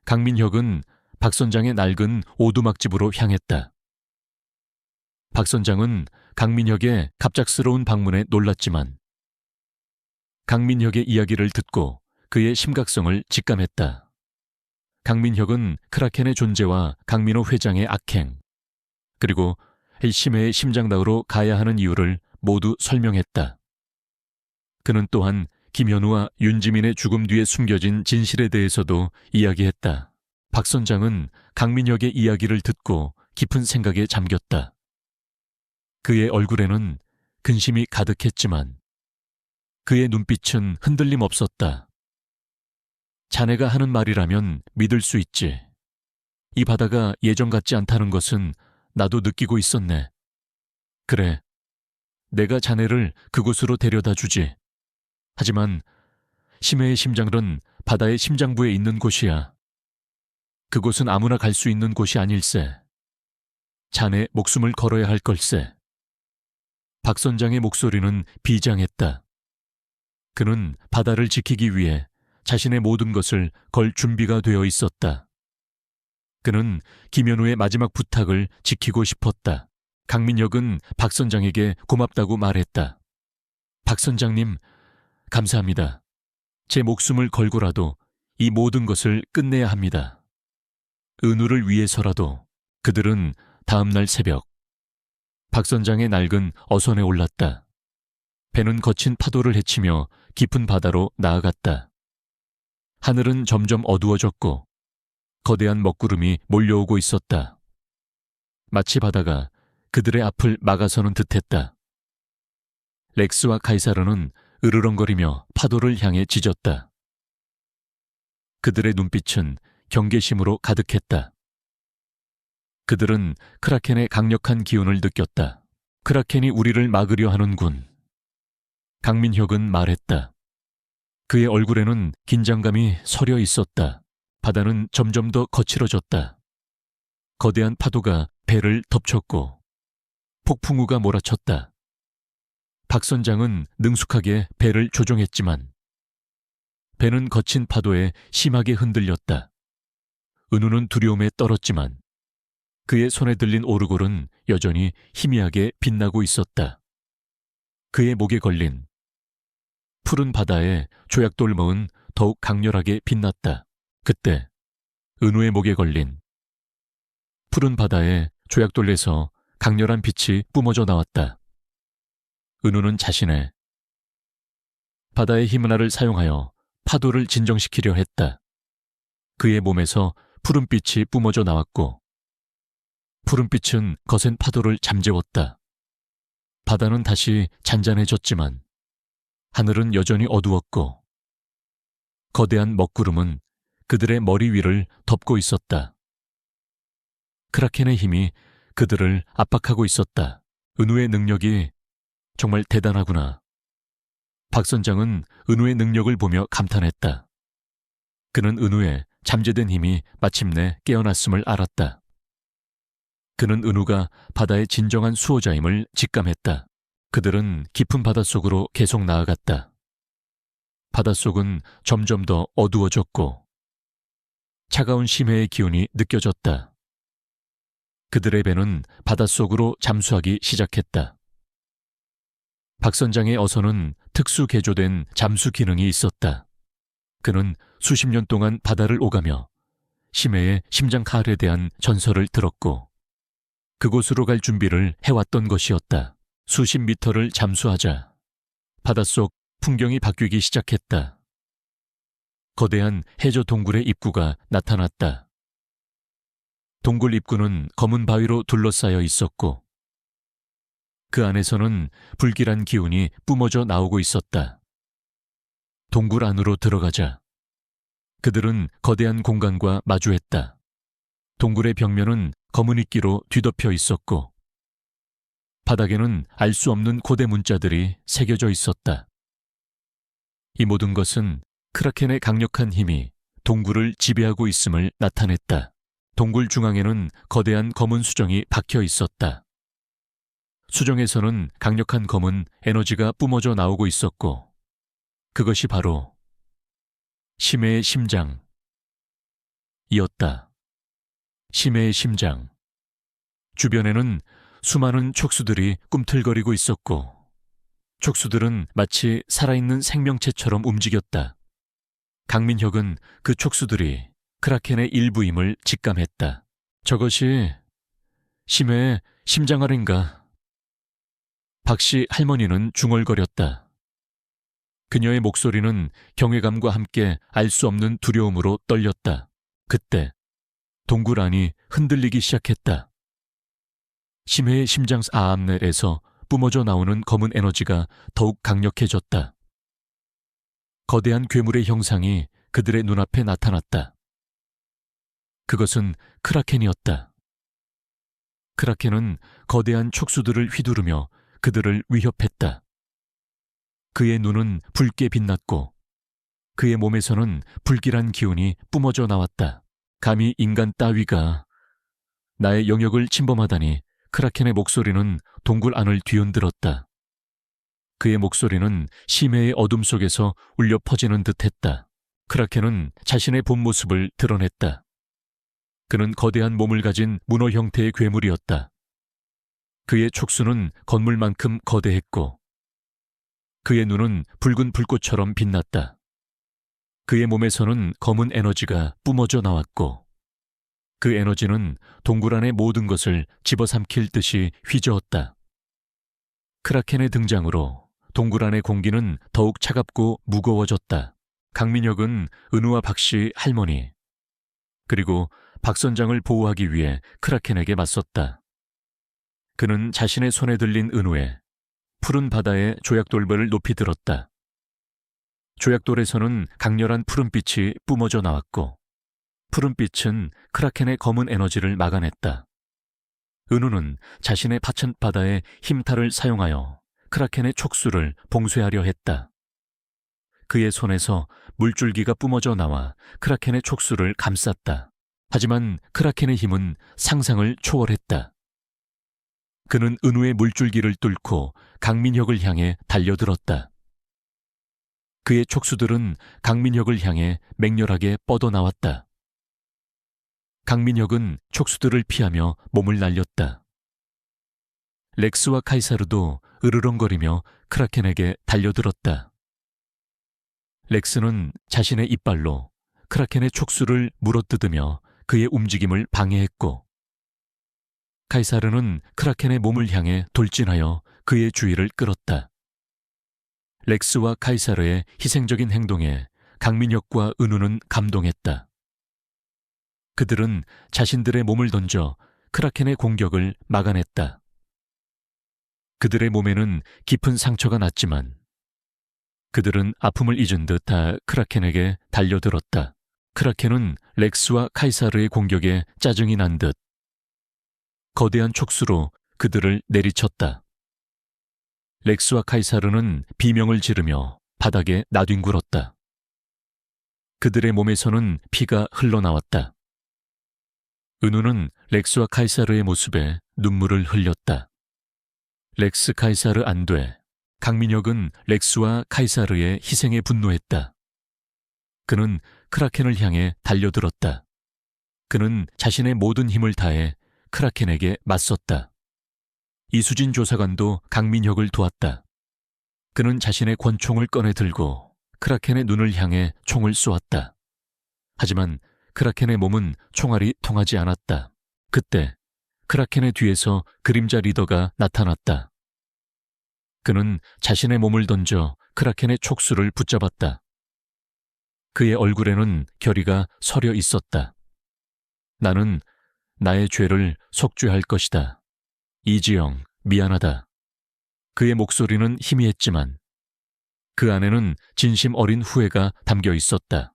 강민혁은 박 선장의 낡은 오두막집으로 향했다. 박 선장은 강민혁의 갑작스러운 방문에 놀랐지만 강민혁의 이야기를 듣고 그의 심각성을 직감했다. 강민혁은 크라켄의 존재와 강민호 회장의 악행, 그리고 심해의 심장다으로 가야 하는 이유를 모두 설명했다. 그는 또한 김현우와 윤지민의 죽음 뒤에 숨겨진 진실에 대해서도 이야기했다. 박 선장은 강민혁의 이야기를 듣고 깊은 생각에 잠겼다. 그의 얼굴에는 근심이 가득했지만 그의 눈빛은 흔들림 없었다. 자네가 하는 말이라면 믿을 수 있지. 이 바다가 예전 같지 않다는 것은 나도 느끼고 있었네. 그래, 내가 자네를 그곳으로 데려다 주지. 하지만 심해의 심장은 바다의 심장부에 있는 곳이야. 그곳은 아무나 갈 수 있는 곳이 아닐세. 자네 목숨을 걸어야 할 걸세. 박 선장의 목소리는 비장했다. 그는 바다를 지키기 위해 자신의 모든 것을 걸 준비가 되어 있었다. 그는 김현우의 마지막 부탁을 지키고 싶었다. 강민혁은 박 선장에게 고맙다고 말했다. 박 선장님, 감사합니다. 제 목숨을 걸고라도 이 모든 것을 끝내야 합니다. 은우를 위해서라도. 그들은 다음 날 새벽 박 선장의 낡은 어선에 올랐다. 배는 거친 파도를 헤치며 깊은 바다로 나아갔다. 하늘은 점점 어두워졌고 거대한 먹구름이 몰려오고 있었다. 마치 바다가 그들의 앞을 막아서는 듯했다. 렉스와 카이사르는 으르렁거리며 파도를 향해 짖었다. 그들의 눈빛은 경계심으로 가득했다. 그들은 크라켄의 강력한 기운을 느꼈다. 크라켄이 우리를 막으려 하는군. 강민혁은 말했다. 그의 얼굴에는 긴장감이 서려 있었다. 바다는 점점 더 거칠어졌다. 거대한 파도가 배를 덮쳤고 폭풍우가 몰아쳤다. 박 선장은 능숙하게 배를 조종했지만 배는 거친 파도에 심하게 흔들렸다. 은우는 두려움에 떨었지만 그의 손에 들린 오르골은 여전히 희미하게 빛나고 있었다. 그의 목에 걸린 푸른 바다에 조약돌멍은 더욱 강렬하게 빛났다. 그때 은우의 목에 걸린 푸른 바다에 조약돌에서 강렬한 빛이 뿜어져 나왔다. 은우는 자신의 바다의 힘은화를 사용하여 파도를 진정시키려 했다. 그의 몸에서 푸른빛이 뿜어져 나왔고 푸른빛은 거센 파도를 잠재웠다. 바다는 다시 잔잔해졌지만 하늘은 여전히 어두웠고 거대한 먹구름은 그들의 머리 위를 덮고 있었다. 크라켄의 힘이 그들을 압박하고 있었다. 은우의 능력이 정말 대단하구나. 박 선장은 은우의 능력을 보며 감탄했다. 그는 은우의 잠재된 힘이 마침내 깨어났음을 알았다. 그는 은우가 바다의 진정한 수호자임을 직감했다. 그들은 깊은 바닷속으로 계속 나아갔다. 바닷속은 점점 더 어두워졌고 차가운 심해의 기운이 느껴졌다. 그들의 배는 바닷속으로 잠수하기 시작했다. 박 선장의 어선은 특수 개조된 잠수 기능이 있었다. 그는 수십 년 동안 바다를 오가며 심해의 심장 가을에 대한 전설을 들었고 그곳으로 갈 준비를 해왔던 것이었다. 수십 미터를 잠수하자 바닷속 풍경이 바뀌기 시작했다. 거대한 해저 동굴의 입구가 나타났다. 동굴 입구는 검은 바위로 둘러싸여 있었고 그 안에서는 불길한 기운이 뿜어져 나오고 있었다. 동굴 안으로 들어가자 그들은 거대한 공간과 마주했다. 동굴의 벽면은 검은 이끼로 뒤덮여 있었고 바닥에는 알 수 없는 고대 문자들이 새겨져 있었다. 이 모든 것은 크라켄의 강력한 힘이 동굴을 지배하고 있음을 나타냈다. 동굴 중앙에는 거대한 검은 수정이 박혀 있었다. 수정에서는 강력한 검은 에너지가 뿜어져 나오고 있었고 그것이 바로 심해의 심장이었다. 심해의 심장. 주변에는 수많은 촉수들이 꿈틀거리고 있었고 촉수들은 마치 살아있는 생명체처럼 움직였다. 강민혁은 그 촉수들이 크라켄의 일부임을 직감했다. 저것이 심해의 심장아래인가? 박씨 할머니는 중얼거렸다. 그녀의 목소리는 경외감과 함께 알 수 없는 두려움으로 떨렸다. 그때 동굴 안이 흔들리기 시작했다. 심해의 심장 아암넬에서 뿜어져 나오는 검은 에너지가 더욱 강력해졌다. 거대한 괴물의 형상이 그들의 눈앞에 나타났다. 그것은 크라켄이었다. 크라켄은 거대한 촉수들을 휘두르며 그들을 위협했다. 그의 눈은 붉게 빛났고 그의 몸에서는 불길한 기운이 뿜어져 나왔다. 감히 인간 따위가 나의 영역을 침범하다니. 크라켄의 목소리는 동굴 안을 뒤흔들었다. 그의 목소리는 심해의 어둠 속에서 울려 퍼지는 듯했다. 크라켄은 자신의 본 모습을 드러냈다. 그는 거대한 몸을 가진 문어 형태의 괴물이었다. 그의 촉수는 건물만큼 거대했고 그의 눈은 붉은 불꽃처럼 빛났다. 그의 몸에서는 검은 에너지가 뿜어져 나왔고 그 에너지는 동굴 안의 모든 것을 집어삼킬 듯이 휘저었다. 크라켄의 등장으로 동굴 안의 공기는 더욱 차갑고 무거워졌다. 강민혁은 은우와 박씨 할머니 그리고 박 선장을 보호하기 위해 크라켄에게 맞섰다. 그는 자신의 손에 들린 은우에 푸른 바다의 조약돌벌을 높이 들었다. 조약돌에서는 강렬한 푸른빛이 뿜어져 나왔고 푸른빛은 크라켄의 검은 에너지를 막아냈다. 은우는 자신의 파천 바다의 힘탈을 사용하여 크라켄의 촉수를 봉쇄하려 했다. 그의 손에서 물줄기가 뿜어져 나와 크라켄의 촉수를 감쌌다. 하지만 크라켄의 힘은 상상을 초월했다. 그는 은우의 물줄기를 뚫고 강민혁을 향해 달려들었다. 그의 촉수들은 강민혁을 향해 맹렬하게 뻗어나왔다. 강민혁은 촉수들을 피하며 몸을 날렸다. 렉스와 카이사르도 으르렁거리며 크라켄에게 달려들었다. 렉스는 자신의 이빨로 크라켄의 촉수를 물어뜯으며 그의 움직임을 방해했고 카이사르는 크라켄의 몸을 향해 돌진하여 그의 주의를 끌었다. 렉스와 카이사르의 희생적인 행동에 강민혁과 은우는 감동했다. 그들은 자신들의 몸을 던져 크라켄의 공격을 막아냈다. 그들의 몸에는 깊은 상처가 났지만 그들은 아픔을 잊은 듯 다 크라켄에게 달려들었다. 크라켄은 렉스와 카이사르의 공격에 짜증이 난 듯 거대한 촉수로 그들을 내리쳤다. 렉스와 카이사르는 비명을 지르며 바닥에 나뒹굴었다. 그들의 몸에서는 피가 흘러나왔다. 은우는 렉스와 카이사르의 모습에 눈물을 흘렸다. 렉스 카이사르 안 돼. 강민혁은 렉스와 카이사르의 희생에 분노했다. 그는 크라켄을 향해 달려들었다. 그는 자신의 모든 힘을 다해 크라켄에게 맞섰다. 이수진 조사관도 강민혁을 도왔다. 그는 자신의 권총을 꺼내 들고 크라켄의 눈을 향해 총을 쏘았다. 하지만 크라켄의 몸은 총알이 통하지 않았다. 그때 크라켄의 뒤에서 그림자 리더가 나타났다. 그는 자신의 몸을 던져 크라켄의 촉수를 붙잡았다. 그의 얼굴에는 결의가 서려 있었다. 나는 나의 죄를 속죄할 것이다. 이지영, 미안하다. 그의 목소리는 희미했지만 그 안에는 진심 어린 후회가 담겨 있었다.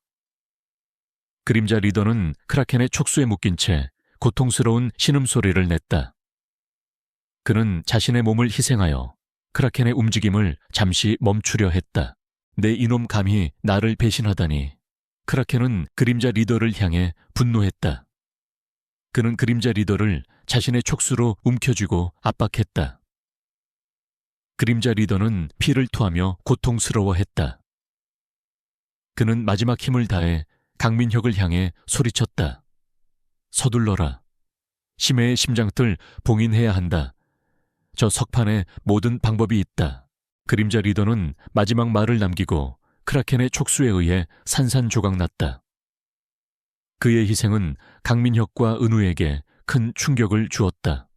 그림자 리더는 크라켄의 촉수에 묶인 채 고통스러운 신음소리를 냈다. 그는 자신의 몸을 희생하여 크라켄의 움직임을 잠시 멈추려 했다. 내 이놈 감히 나를 배신하다니. 크라켄은 그림자 리더를 향해 분노했다. 그는 그림자 리더를 자신의 촉수로 움켜쥐고 압박했다. 그림자 리더는 피를 토하며 고통스러워했다. 그는 마지막 힘을 다해 강민혁을 향해 소리쳤다. 서둘러라. 심해의 심장들 봉인해야 한다. 저 석판에 모든 방법이 있다. 그림자 리더는 마지막 말을 남기고 크라켄의 촉수에 의해 산산조각났다. 그의 희생은 강민혁과 은우에게 큰 충격을 주었다.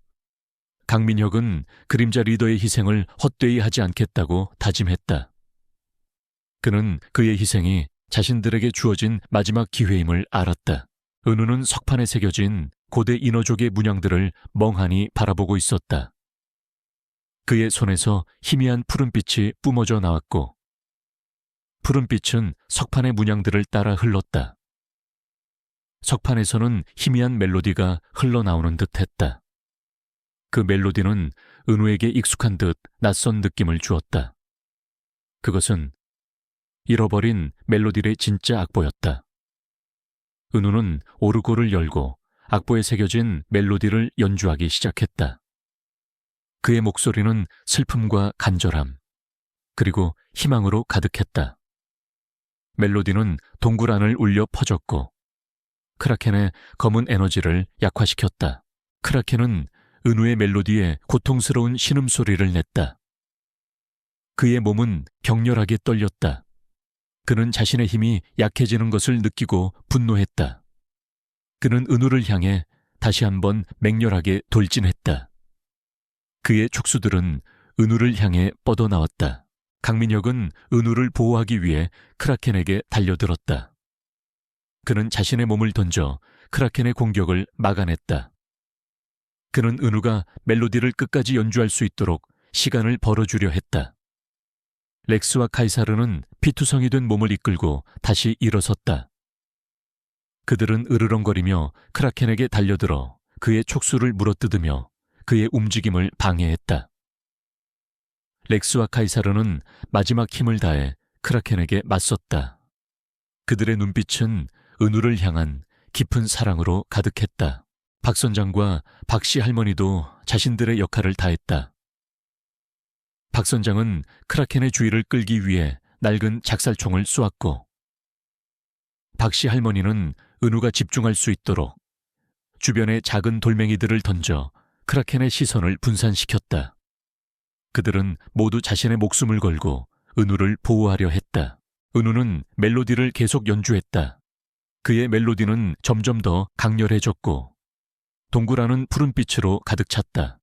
강민혁은 그림자 리더의 희생을 헛되이 하지 않겠다고 다짐했다. 그는 그의 희생이 자신들에게 주어진 마지막 기회임을 알았다. 은우는 석판에 새겨진 고대 인어족의 문양들을 멍하니 바라보고 있었다. 그의 손에서 희미한 푸른빛이 뿜어져 나왔고 푸른빛은 석판의 문양들을 따라 흘렀다. 석판에서는 희미한 멜로디가 흘러나오는 듯했다. 그 멜로디는 은우에게 익숙한 듯 낯선 느낌을 주었다. 그것은 잃어버린 멜로디의 진짜 악보였다. 은우는 오르골을 열고 악보에 새겨진 멜로디를 연주하기 시작했다. 그의 목소리는 슬픔과 간절함, 그리고 희망으로 가득했다. 멜로디는 동굴 안을 울려 퍼졌고 크라켄의 검은 에너지를 약화시켰다. 크라켄은 은우의 멜로디에 고통스러운 신음소리를 냈다. 그의 몸은 격렬하게 떨렸다. 그는 자신의 힘이 약해지는 것을 느끼고 분노했다. 그는 은우를 향해 다시 한번 맹렬하게 돌진했다. 그의 촉수들은 은우를 향해 뻗어나왔다. 강민혁은 은우를 보호하기 위해 크라켄에게 달려들었다. 그는 자신의 몸을 던져 크라켄의 공격을 막아냈다. 그는 은우가 멜로디를 끝까지 연주할 수 있도록 시간을 벌어주려 했다. 렉스와 카이사르는 피투성이 된 몸을 이끌고 다시 일어섰다. 그들은 으르렁거리며 크라켄에게 달려들어 그의 촉수를 물어뜯으며 그의 움직임을 방해했다. 렉스와 카이사르는 마지막 힘을 다해 크라켄에게 맞섰다. 그들의 눈빛은 은우를 향한 깊은 사랑으로 가득했다. 박 선장과 박씨 할머니도 자신들의 역할을 다했다. 박 선장은 크라켄의 주의를 끌기 위해 낡은 작살총을 쏘았고 박씨 할머니는 은우가 집중할 수 있도록 주변의 작은 돌멩이들을 던져 크라켄의 시선을 분산시켰다. 그들은 모두 자신의 목숨을 걸고 은우를 보호하려 했다. 은우는 멜로디를 계속 연주했다. 그의 멜로디는 점점 더 강렬해졌고 동굴 안은 푸른빛으로 가득 찼다.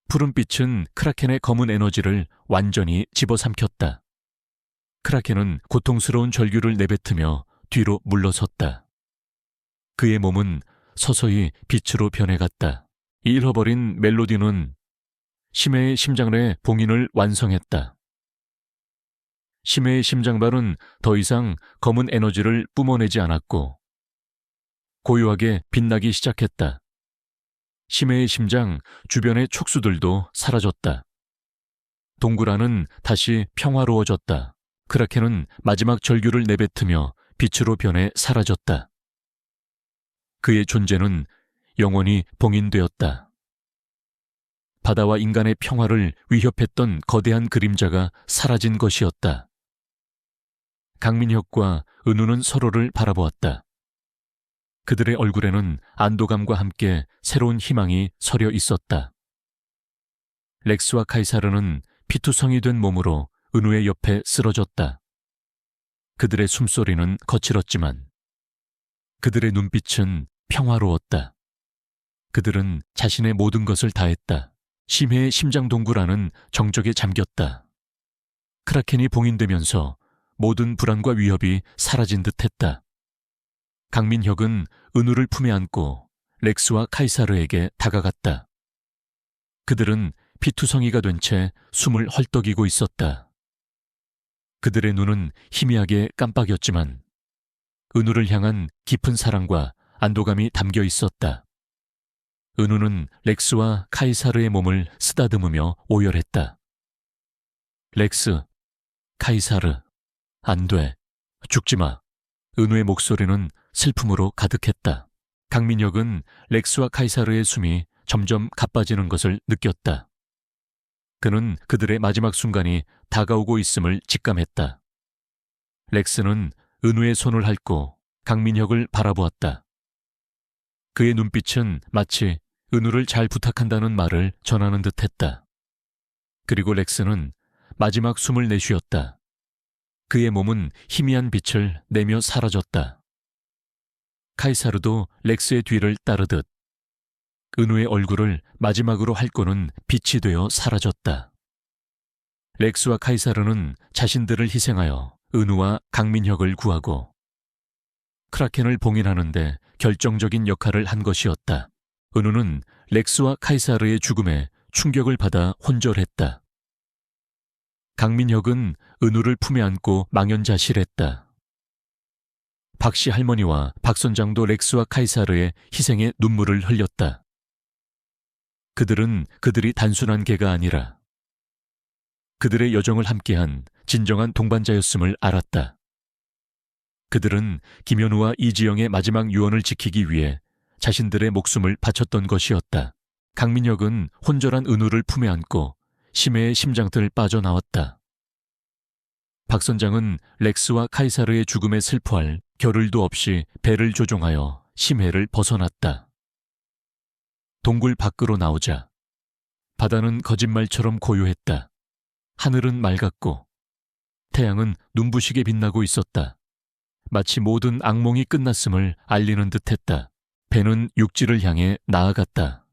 푸른빛은 크라켄의 검은 에너지를 완전히 집어삼켰다. 크라켄은 고통스러운 절규를 내뱉으며 뒤로 물러섰다. 그의 몸은 서서히 빛으로 변해갔다. 잃어버린 멜로디는 심해의 심장내 봉인을 완성했다. 심해의 심장발은 더 이상 검은 에너지를 뿜어내지 않았고 고요하게 빛나기 시작했다. 심해의 심장 주변의 촉수들도 사라졌다. 동굴 안은 다시 평화로워졌다. 크라켄은 마지막 절규를 내뱉으며 빛으로 변해 사라졌다. 그의 존재는 영원히 봉인되었다. 바다와 인간의 평화를 위협했던 거대한 그림자가 사라진 것이었다. 강민혁과 은우는 서로를 바라보았다. 그들의 얼굴에는 안도감과 함께 새로운 희망이 서려 있었다. 렉스와 카이사르는 피투성이 된 몸으로 은우의 옆에 쓰러졌다. 그들의 숨소리는 거칠었지만 그들의 눈빛은 평화로웠다. 그들은 자신의 모든 것을 다했다. 심해의 심장 동굴 안은 정적에 잠겼다. 크라켄이 봉인되면서 모든 불안과 위협이 사라진 듯했다. 강민혁은 은우를 품에 안고 렉스와 카이사르에게 다가갔다. 그들은 피투성이가 된 채 숨을 헐떡이고 있었다. 그들의 눈은 희미하게 깜빡였지만 은우를 향한 깊은 사랑과 안도감이 담겨 있었다. 은우는 렉스와 카이사르의 몸을 쓰다듬으며 오열했다. 렉스, 카이사르, 안 돼. 죽지 마. 은우의 목소리는 슬픔으로 가득했다. 강민혁은 렉스와 카이사르의 숨이 점점 가빠지는 것을 느꼈다. 그는 그들의 마지막 순간이 다가오고 있음을 직감했다. 렉스는 은우의 손을 핥고 강민혁을 바라보았다. 그의 눈빛은 마치 은우를 잘 부탁한다는 말을 전하는 듯했다. 그리고 렉스는 마지막 숨을 내쉬었다. 그의 몸은 희미한 빛을 내며 사라졌다. 카이사르도 렉스의 뒤를 따르듯 은우의 얼굴을 마지막으로 핥고는 빛이 되어 사라졌다. 렉스와 카이사르는 자신들을 희생하여 은우와 강민혁을 구하고 크라켄을 봉인하는데 결정적인 역할을 한 것이었다. 은우는 렉스와 카이사르의 죽음에 충격을 받아 혼절했다. 강민혁은 은우를 품에 안고 망연자실했다. 박씨 할머니와 박 선장도 렉스와 카이사르의 희생에 눈물을 흘렸다. 그들은 그들이 단순한 개가 아니라 그들의 여정을 함께한 진정한 동반자였음을 알았다. 그들은 김현우와 이지영의 마지막 유언을 지키기 위해 자신들의 목숨을 바쳤던 것이었다. 강민혁은 혼절한 은우를 품에 안고 심해의 심장들 빠져나왔다. 박 선장은 렉스와 카이사르의 죽음에 슬퍼할 겨를도 없이 배를 조종하여 심해를 벗어났다. 동굴 밖으로 나오자 바다는 거짓말처럼 고요했다. 하늘은 맑았고 태양은 눈부시게 빛나고 있었다. 마치 모든 악몽이 끝났음을 알리는 듯했다. 배는 육지를 향해 나아갔다.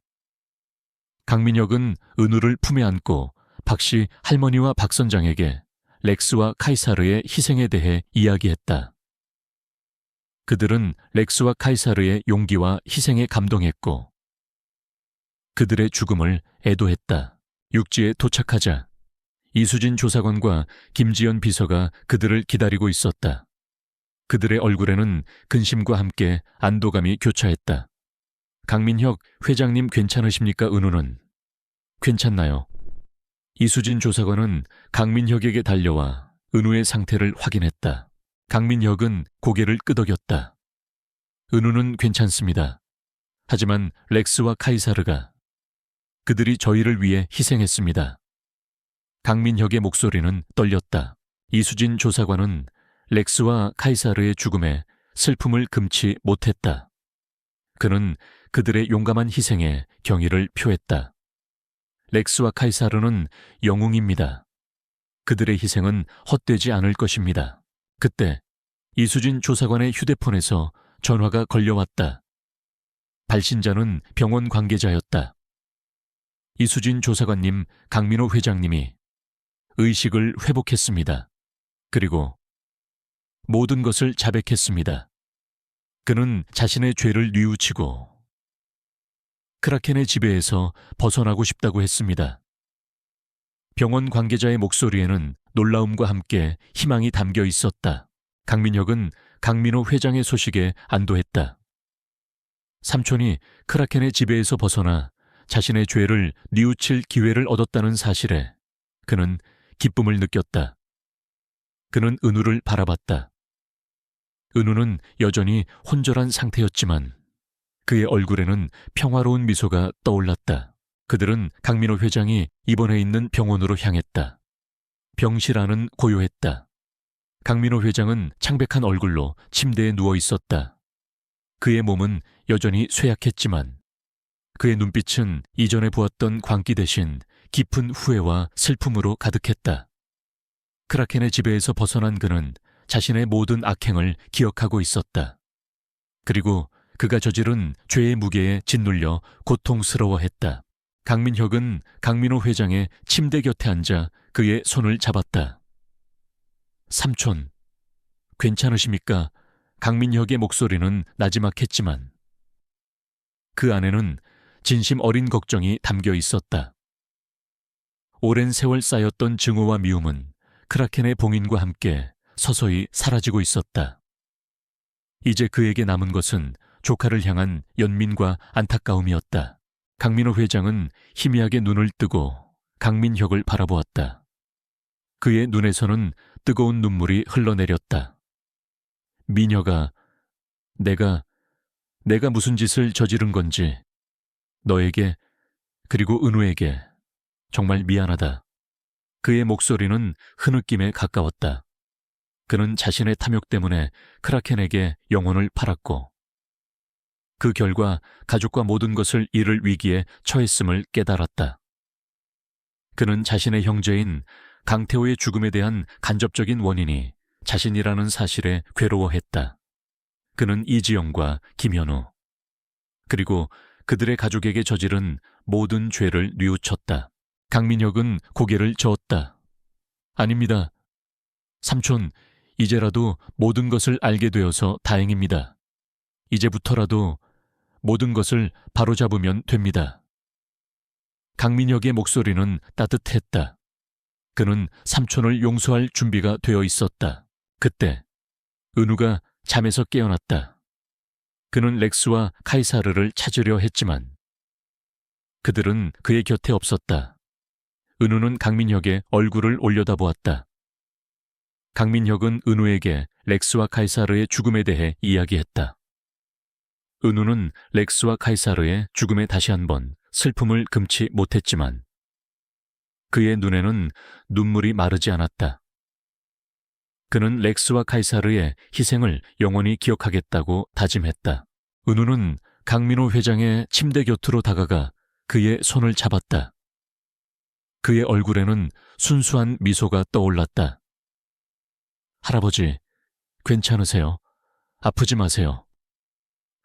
강민혁은 은우를 품에 안고 박씨 할머니와 박 선장에게 렉스와 카이사르의 희생에 대해 이야기했다. 그들은 렉스와 카이사르의 용기와 희생에 감동했고 그들의 죽음을 애도했다. 육지에 도착하자 이수진 조사관과 김지연 비서가 그들을 기다리고 있었다. 그들의 얼굴에는 근심과 함께 안도감이 교차했다. 강민혁 회장님 괜찮으십니까? 은우는 괜찮나요? 이수진 조사관은 강민혁에게 달려와 은우의 상태를 확인했다. 강민혁은 고개를 끄덕였다. 은우는 괜찮습니다. 하지만 렉스와 카이사르가 그들이 저희를 위해 희생했습니다. 강민혁의 목소리는 떨렸다. 이수진 조사관은 렉스와 카이사르의 죽음에 슬픔을 금치 못했다. 그는 그들의 용감한 희생에 경의를 표했다. 렉스와 카이사르는 영웅입니다. 그들의 희생은 헛되지 않을 것입니다. 그때 이수진 조사관의 휴대폰에서 전화가 걸려왔다. 발신자는 병원 관계자였다. 이수진 조사관님, 강민호 회장님이 의식을 회복했습니다. 그리고 모든 것을 자백했습니다. 그는 자신의 죄를 뉘우치고 크라켄의 지배에서 벗어나고 싶다고 했습니다. 병원 관계자의 목소리에는 놀라움과 함께 희망이 담겨 있었다. 강민혁은 강민호 회장의 소식에 안도했다. 삼촌이 크라켄의 지배에서 벗어나 자신의 죄를 뉘우칠 기회를 얻었다는 사실에 그는 기쁨을 느꼈다. 그는 은우를 바라봤다. 은우는 여전히 혼절한 상태였지만 그의 얼굴에는 평화로운 미소가 떠올랐다. 그들은 강민호 회장이 입원해 있는 병원으로 향했다. 병실 안은 고요했다. 강민호 회장은 창백한 얼굴로 침대에 누워 있었다. 그의 몸은 여전히 쇠약했지만 그의 눈빛은 이전에 보았던 광기 대신 깊은 후회와 슬픔으로 가득했다. 크라켄의 지배에서 벗어난 그는 자신의 모든 악행을 기억하고 있었다. 그리고 그가 저지른 죄의 무게에 짓눌려 고통스러워했다. 강민혁은 강민호 회장의 침대 곁에 앉아 그의 손을 잡았다. 삼촌, 괜찮으십니까? 강민혁의 목소리는 나지막했지만 그 안에는 진심 어린 걱정이 담겨 있었다. 오랜 세월 쌓였던 증오와 미움은 크라켄의 봉인과 함께 서서히 사라지고 있었다. 이제 그에게 남은 것은 조카를 향한 연민과 안타까움이었다. 강민호 회장은 희미하게 눈을 뜨고 강민혁을 바라보았다. 그의 눈에서는 뜨거운 눈물이 흘러내렸다. 미녀가 내가 무슨 짓을 저지른 건지 너에게 그리고 은우에게 정말 미안하다. 그의 목소리는 흐느낌에 가까웠다. 그는 자신의 탐욕 때문에 크라켄에게 영혼을 팔았고 그 결과 가족과 모든 것을 잃을 위기에 처했음을 깨달았다. 그는 자신의 형제인 강태호의 죽음에 대한 간접적인 원인이 자신이라는 사실에 괴로워했다. 그는 이지영과 김현우 그리고 그들의 가족에게 저지른 모든 죄를 뉘우쳤다. 강민혁은 고개를 저었다. 아닙니다. 삼촌, 이제라도 모든 것을 알게 되어서 다행입니다. 이제부터라도 모든 것을 바로잡으면 됩니다. 강민혁의 목소리는 따뜻했다. 그는 삼촌을 용서할 준비가 되어 있었다. 그때 은우가 잠에서 깨어났다. 그는 렉스와 카이사르를 찾으려 했지만 그들은 그의 곁에 없었다. 은우는 강민혁의 얼굴을 올려다보았다. 강민혁은 은우에게 렉스와 카이사르의 죽음에 대해 이야기했다. 은우는 렉스와 카이사르의 죽음에 다시 한번 슬픔을 금치 못했지만 그의 눈에는 눈물이 마르지 않았다. 그는 렉스와 카이사르의 희생을 영원히 기억하겠다고 다짐했다. 은우는 강민호 회장의 침대 곁으로 다가가 그의 손을 잡았다. 그의 얼굴에는 순수한 미소가 떠올랐다. 할아버지, 괜찮으세요? 아프지 마세요.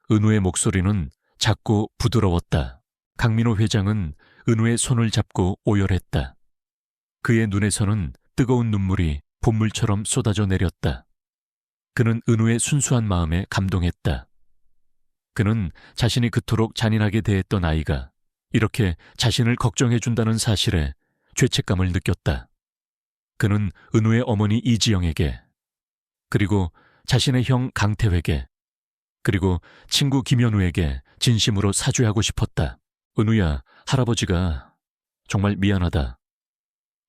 은우의 목소리는 작고 부드러웠다. 강민호 회장은 은우의 손을 잡고 오열했다. 그의 눈에서는 뜨거운 눈물이 봇물처럼 쏟아져 내렸다. 그는 은우의 순수한 마음에 감동했다. 그는 자신이 그토록 잔인하게 대했던 아이가 이렇게 자신을 걱정해준다는 사실에 죄책감을 느꼈다. 그는 은우의 어머니 이지영에게, 그리고 자신의 형 강태회에게, 그리고 친구 김현우에게 진심으로 사죄하고 싶었다. 은우야, 할아버지가 정말 미안하다.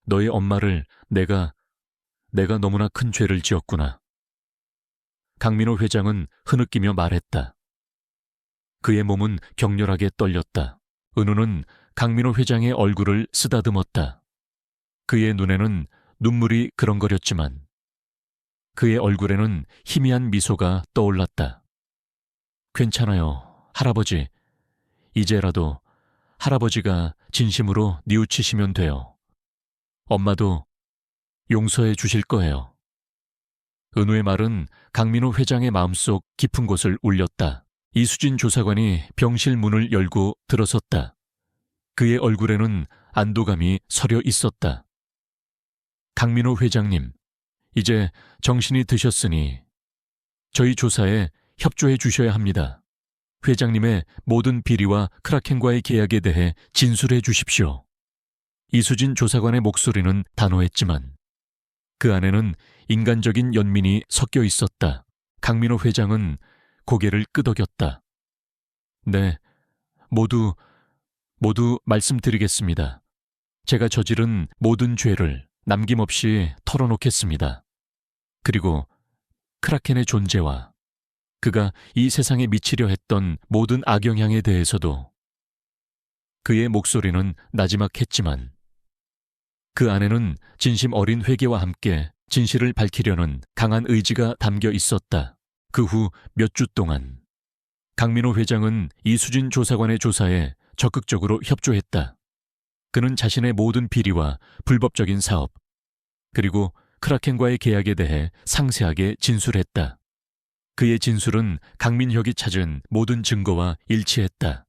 너의 엄마를 내가 너무나 큰 죄를 지었구나. 강민호 회장은 흐느끼며 말했다. 그의 몸은 격렬하게 떨렸다. 은우는 강민호 회장의 얼굴을 쓰다듬었다. 그의 눈에는 눈물이 그렁거렸지만 그의 얼굴에는 희미한 미소가 떠올랐다. 괜찮아요, 할아버지. 이제라도 할아버지가 진심으로 뉘우치시면 돼요. 엄마도 용서해 주실 거예요. 은우의 말은 강민호 회장의 마음속 깊은 곳을 울렸다. 이수진 조사관이 병실 문을 열고 들어섰다. 그의 얼굴에는 안도감이 서려 있었다. 강민호 회장님, 이제 정신이 드셨으니 저희 조사에 협조해 주셔야 합니다. 회장님의 모든 비리와 크라켄과의 계약에 대해 진술해 주십시오. 이수진 조사관의 목소리는 단호했지만 그 안에는 인간적인 연민이 섞여 있었다. 강민호 회장은 고개를 끄덕였다. 네, 모두 말씀드리겠습니다. 제가 저지른 모든 죄를 남김없이 털어놓겠습니다. 그리고 크라켄의 존재와 그가 이 세상에 미치려 했던 모든 악영향에 대해서도. 그의 목소리는 나지막했지만 그 안에는 진심 어린 회개와 함께 진실을 밝히려는 강한 의지가 담겨 있었다. 그 후 몇 주 동안 강민호 회장은 이수진 조사관의 조사에 적극적으로 협조했다. 그는 자신의 모든 비리와 불법적인 사업, 그리고 크라켄과의 계약에 대해 상세하게 진술했다. 그의 진술은 강민혁이 찾은 모든 증거와 일치했다.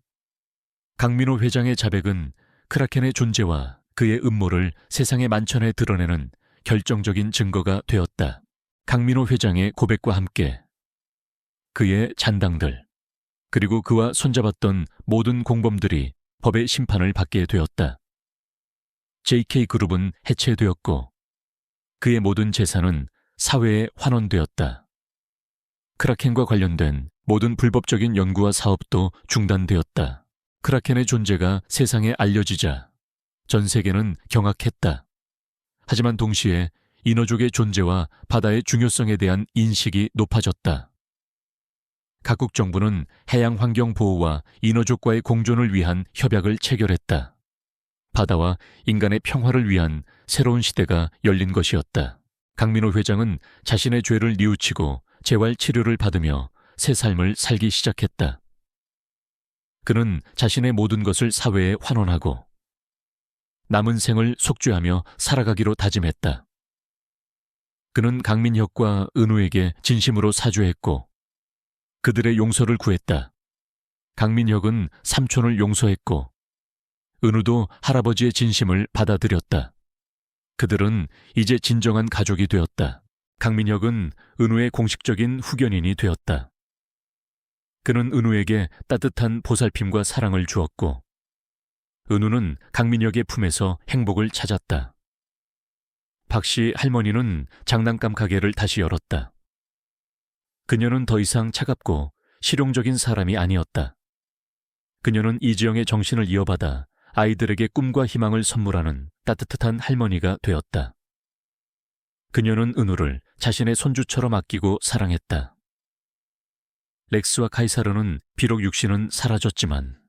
강민호 회장의 자백은 크라켄의 존재와 그의 음모를 세상에 만천에 드러내는 결정적인 증거가 되었다. 강민호 회장의 고백과 함께 그의 잔당들, 그리고 그와 손잡았던 모든 공범들이 법의 심판을 받게 되었다. JK그룹은 해체되었고 그의 모든 재산은 사회에 환원되었다. 크라켄과 관련된 모든 불법적인 연구와 사업도 중단되었다. 크라켄의 존재가 세상에 알려지자 전 세계는 경악했다. 하지만 동시에 인어족의 존재와 바다의 중요성에 대한 인식이 높아졌다. 각국 정부는 해양 환경 보호와 인어족과의 공존을 위한 협약을 체결했다. 바다와 인간의 평화를 위한 새로운 시대가 열린 것이었다. 강민호 회장은 자신의 죄를 뉘우치고 재활 치료를 받으며 새 삶을 살기 시작했다. 그는 자신의 모든 것을 사회에 환원하고 남은 생을 속죄하며 살아가기로 다짐했다. 그는 강민혁과 은우에게 진심으로 사죄했고 그들의 용서를 구했다. 강민혁은 삼촌을 용서했고 은우도 할아버지의 진심을 받아들였다. 그들은 이제 진정한 가족이 되었다. 강민혁은 은우의 공식적인 후견인이 되었다. 그는 은우에게 따뜻한 보살핌과 사랑을 주었고, 은우는 강민혁의 품에서 행복을 찾았다. 박씨 할머니는 장난감 가게를 다시 열었다. 그녀는 더 이상 차갑고 실용적인 사람이 아니었다. 그녀는 이지영의 정신을 이어받아 아이들에게 꿈과 희망을 선물하는 따뜻한 할머니가 되었다. 그녀는 은우를 자신의 손주처럼 아끼고 사랑했다. 렉스와 카이사르는 비록 육신은 사라졌지만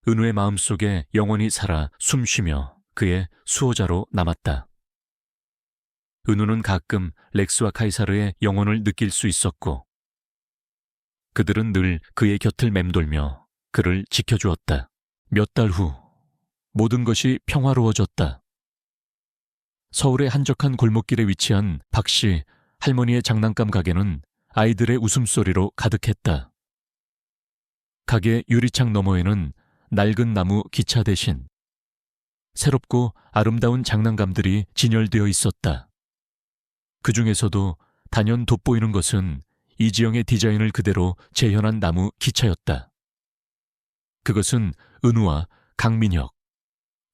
은우의 마음속에 영원히 살아 숨쉬며 그의 수호자로 남았다. 은우는 가끔 렉스와 카이사르의 영혼을 느낄 수 있었고 그들은 늘 그의 곁을 맴돌며 그를 지켜주었다. 몇 달 후 모든 것이 평화로워졌다. 서울의 한적한 골목길에 위치한 박씨 할머니의 장난감 가게는 아이들의 웃음소리로 가득했다. 가게 유리창 너머에는 낡은 나무 기차 대신 새롭고 아름다운 장난감들이 진열되어 있었다. 그 중에서도 단연 돋보이는 것은 이지영의 디자인을 그대로 재현한 나무 기차였다. 그것은 은우와 강민혁,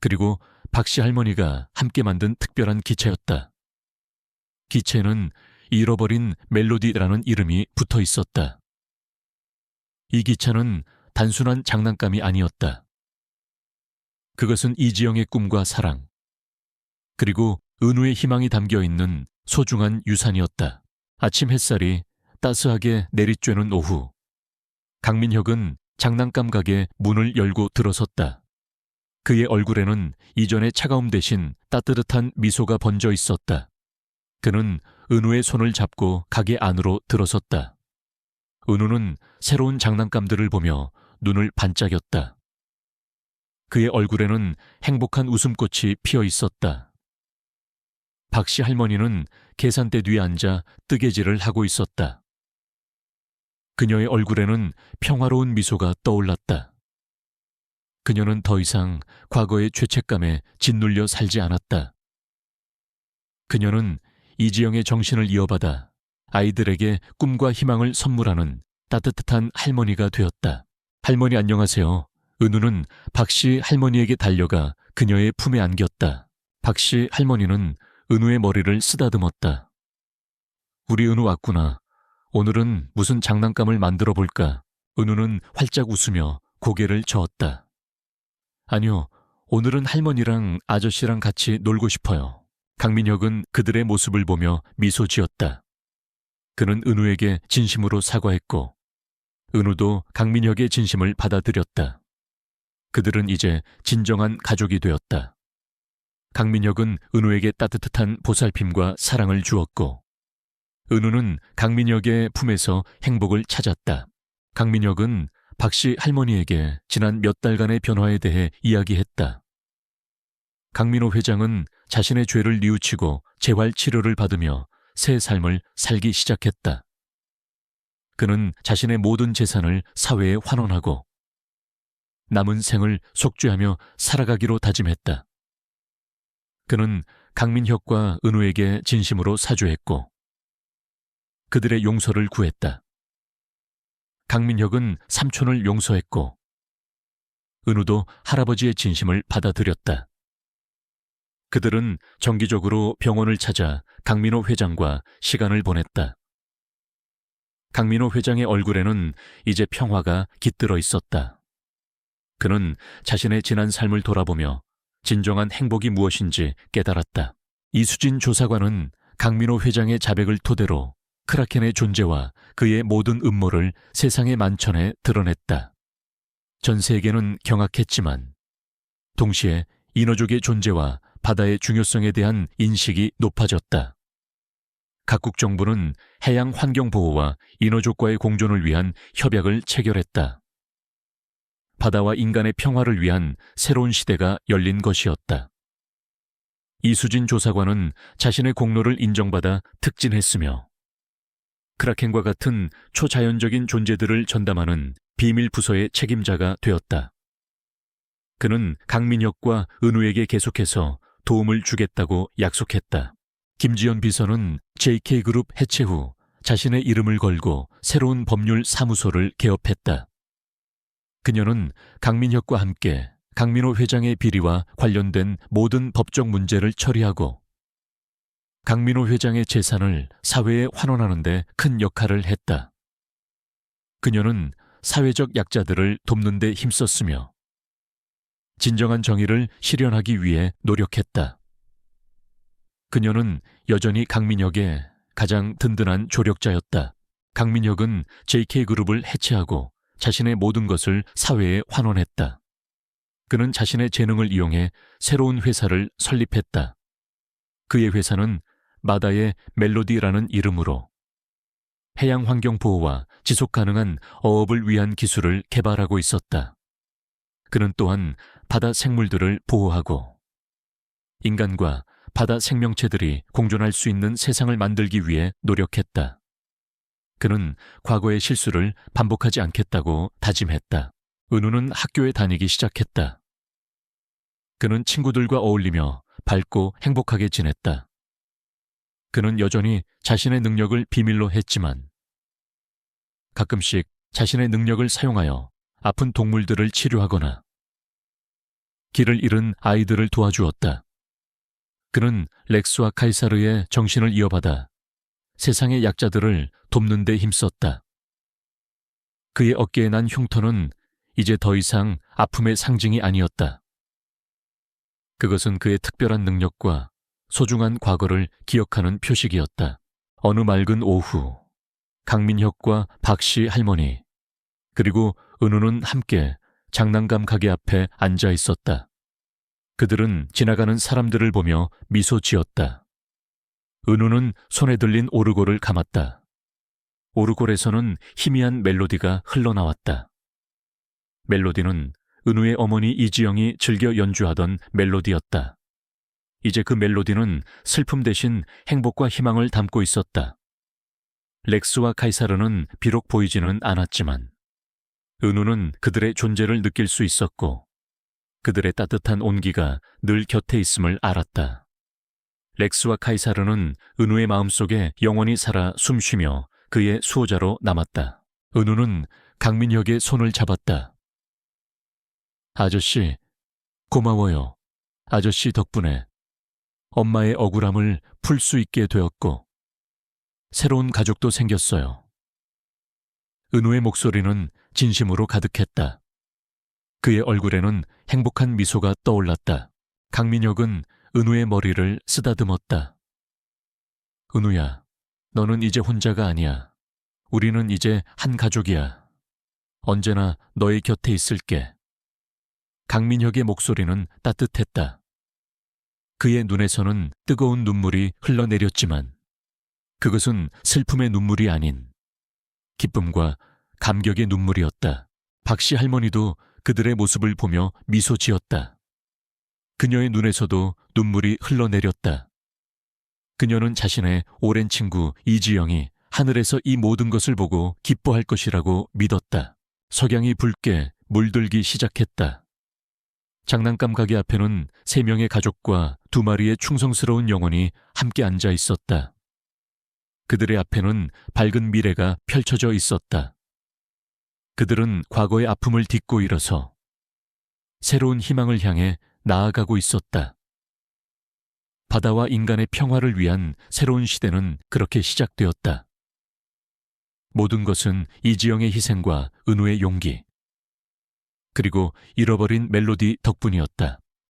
그리고 박씨 할머니가 함께 만든 특별한 기차였다. 기체는 잃어버린 멜로디라는 이름이 붙어 있었다. 이 기차는 단순한 장난감이 아니었다. 그것은 이지영의 꿈과 사랑, 그리고 은우의 희망이 담겨 있는 소중한 유산이었다. 아침 햇살이 따스하게 내리쬐는 오후, 강민혁은 장난감 가게 문을 열고 들어섰다. 그의 얼굴에는 이전의 차가움 대신 따뜻한 미소가 번져 있었다. 그는 은우의 손을 잡고 가게 안으로 들어섰다. 은우는 새로운 장난감들을 보며 눈을 반짝였다. 그의 얼굴에는 행복한 웃음꽃이 피어 있었다. 박씨 할머니는 계산대 뒤에 앉아 뜨개질을 하고 있었다. 그녀의 얼굴에는 평화로운 미소가 떠올랐다. 그녀는 더 이상 과거의 죄책감에 짓눌려 살지 않았다. 그녀는 이지영의 정신을 이어받아 아이들에게 꿈과 희망을 선물하는 따뜻한 할머니가 되었다. 할머니 안녕하세요. 은우는 박씨 할머니에게 달려가 그녀의 품에 안겼다. 박씨 할머니는 은우의 머리를 쓰다듬었다. 우리 은우 왔구나. 오늘은 무슨 장난감을 만들어 볼까? 은우는 활짝 웃으며 고개를 저었다. 아니요, 오늘은 할머니랑 아저씨랑 같이 놀고 싶어요. 강민혁은 그들의 모습을 보며 미소 지었다. 그는 은우에게 진심으로 사과했고 은우도 강민혁의 진심을 받아들였다. 그들은 이제 진정한 가족이 되었다. 강민혁은 은우에게 따뜻한 보살핌과 사랑을 주었고 은우는 강민혁의 품에서 행복을 찾았다. 강민혁은 박씨 할머니에게 지난 몇 달간의 변화에 대해 이야기했다. 강민호 회장은 자신의 죄를 뉘우치고 재활 치료를 받으며 새 삶을 살기 시작했다. 그는 자신의 모든 재산을 사회에 환원하고 남은 생을 속죄하며 살아가기로 다짐했다. 그는 강민혁과 은우에게 진심으로 사죄했고 그들의 용서를 구했다. 강민혁은 삼촌을 용서했고 은우도 할아버지의 진심을 받아들였다. 그들은 정기적으로 병원을 찾아 강민호 회장과 시간을 보냈다. 강민호 회장의 얼굴에는 이제 평화가 깃들어 있었다. 그는 자신의 지난 삶을 돌아보며 진정한 행복이 무엇인지 깨달았다. 이수진 조사관은 강민호 회장의 자백을 토대로 크라켄의 존재와 그의 모든 음모를 세상에 만천에 드러냈다. 전 세계는 경악했지만 동시에 인어족의 존재와 바다의 중요성에 대한 인식이 높아졌다. 각국 정부는 해양 환경 보호와 인어족과의 공존을 위한 협약을 체결했다. 바다와 인간의 평화를 위한 새로운 시대가 열린 것이었다. 이수진 조사관은 자신의 공로를 인정받아 특진했으며 크라켄과 같은 초자연적인 존재들을 전담하는 비밀 부서의 책임자가 되었다. 그는 강민혁과 은우에게 계속해서 도움을 주겠다고 약속했다. 김지연 비서는 JK그룹 해체 후 자신의 이름을 걸고 새로운 법률 사무소를 개업했다. 그녀는 강민혁과 함께 강민호 회장의 비리와 관련된 모든 법적 문제를 처리하고 강민호 회장의 재산을 사회에 환원하는 데 큰 역할을 했다. 그녀는 사회적 약자들을 돕는 데 힘썼으며 진정한 정의를 실현하기 위해 노력했다. 그녀는 여전히 강민혁의 가장 든든한 조력자였다. 강민혁은 JK그룹을 해체하고 자신의 모든 것을 사회에 환원했다. 그는 자신의 재능을 이용해 새로운 회사를 설립했다. 그의 회사는 마다의 멜로디라는 이름으로 해양 환경 보호와 지속 가능한 어업을 위한 기술을 개발하고 있었다. 그는 또한 바다 생물들을 보호하고 인간과 바다 생명체들이 공존할 수 있는 세상을 만들기 위해 노력했다. 그는 과거의 실수를 반복하지 않겠다고 다짐했다. 은우는 학교에 다니기 시작했다. 그는 친구들과 어울리며 밝고 행복하게 지냈다. 그는 여전히 자신의 능력을 비밀로 했지만 가끔씩 자신의 능력을 사용하여 아픈 동물들을 치료하거나 길을 잃은 아이들을 도와주었다. 그는 렉스와 카이사르의 정신을 이어받아 세상의 약자들을 돕는 데 힘썼다. 그의 어깨에 난 흉터는 이제 더 이상 아픔의 상징이 아니었다. 그것은 그의 특별한 능력과 소중한 과거를 기억하는 표식이었다. 어느 맑은 오후, 강민혁과 박씨 할머니, 그리고 은우는 함께 장난감 가게 앞에 앉아 있었다. 그들은 지나가는 사람들을 보며 미소 지었다. 은우는 손에 들린 오르골을 감았다. 오르골에서는 희미한 멜로디가 흘러나왔다. 멜로디는 은우의 어머니 이지영이 즐겨 연주하던 멜로디였다. 이제 그 멜로디는 슬픔 대신 행복과 희망을 담고 있었다. 렉스와 카이사르는 비록 보이지는 않았지만 은우는 그들의 존재를 느낄 수 있었고 그들의 따뜻한 온기가 늘 곁에 있음을 알았다. 렉스와 카이사르는 은우의 마음속에 영원히 살아 숨쉬며 그의 수호자로 남았다. 은우는 강민혁의 손을 잡았다. 아저씨, 고마워요. 아저씨 덕분에 엄마의 억울함을 풀 수 있게 되었고 새로운 가족도 생겼어요. 은우의 목소리는 진심으로 가득했다. 그의 얼굴에는 행복한 미소가 떠올랐다. 강민혁은 은우의 머리를 쓰다듬었다. 은우야, 너는 이제 혼자가 아니야. 우리는 이제 한 가족이야. 언제나 너의 곁에 있을게. 강민혁의 목소리는 따뜻했다. 그의 눈에서는 뜨거운 눈물이 흘러내렸지만 그것은 슬픔의 눈물이 아닌 기쁨과 감격의 눈물이었다. 박씨 할머니도 그들의 모습을 보며 미소 지었다. 그녀의 눈에서도 눈물이 흘러내렸다. 그녀는 자신의 오랜 친구 이지영이 하늘에서 이 모든 것을 보고 기뻐할 것이라고 믿었다. 석양이 붉게 물들기 시작했다. 장난감 가게 앞에는 3명의 가족과 2마리의 충성스러운 영혼이 함께 앉아 있었다. 그들의 앞에는 밝은 미래가 펼쳐져 있었다. 그들은 과거의 아픔을 딛고 일어서 새로운 희망을 향해 나아가고 있었다. 바다와 인간의 평화를 위한 새로운 시대는 그렇게 시작되었다. 모든 것은 이지영의 희생과 은우의 용기, 그리고 잃어버린 멜로디 덕분이었다.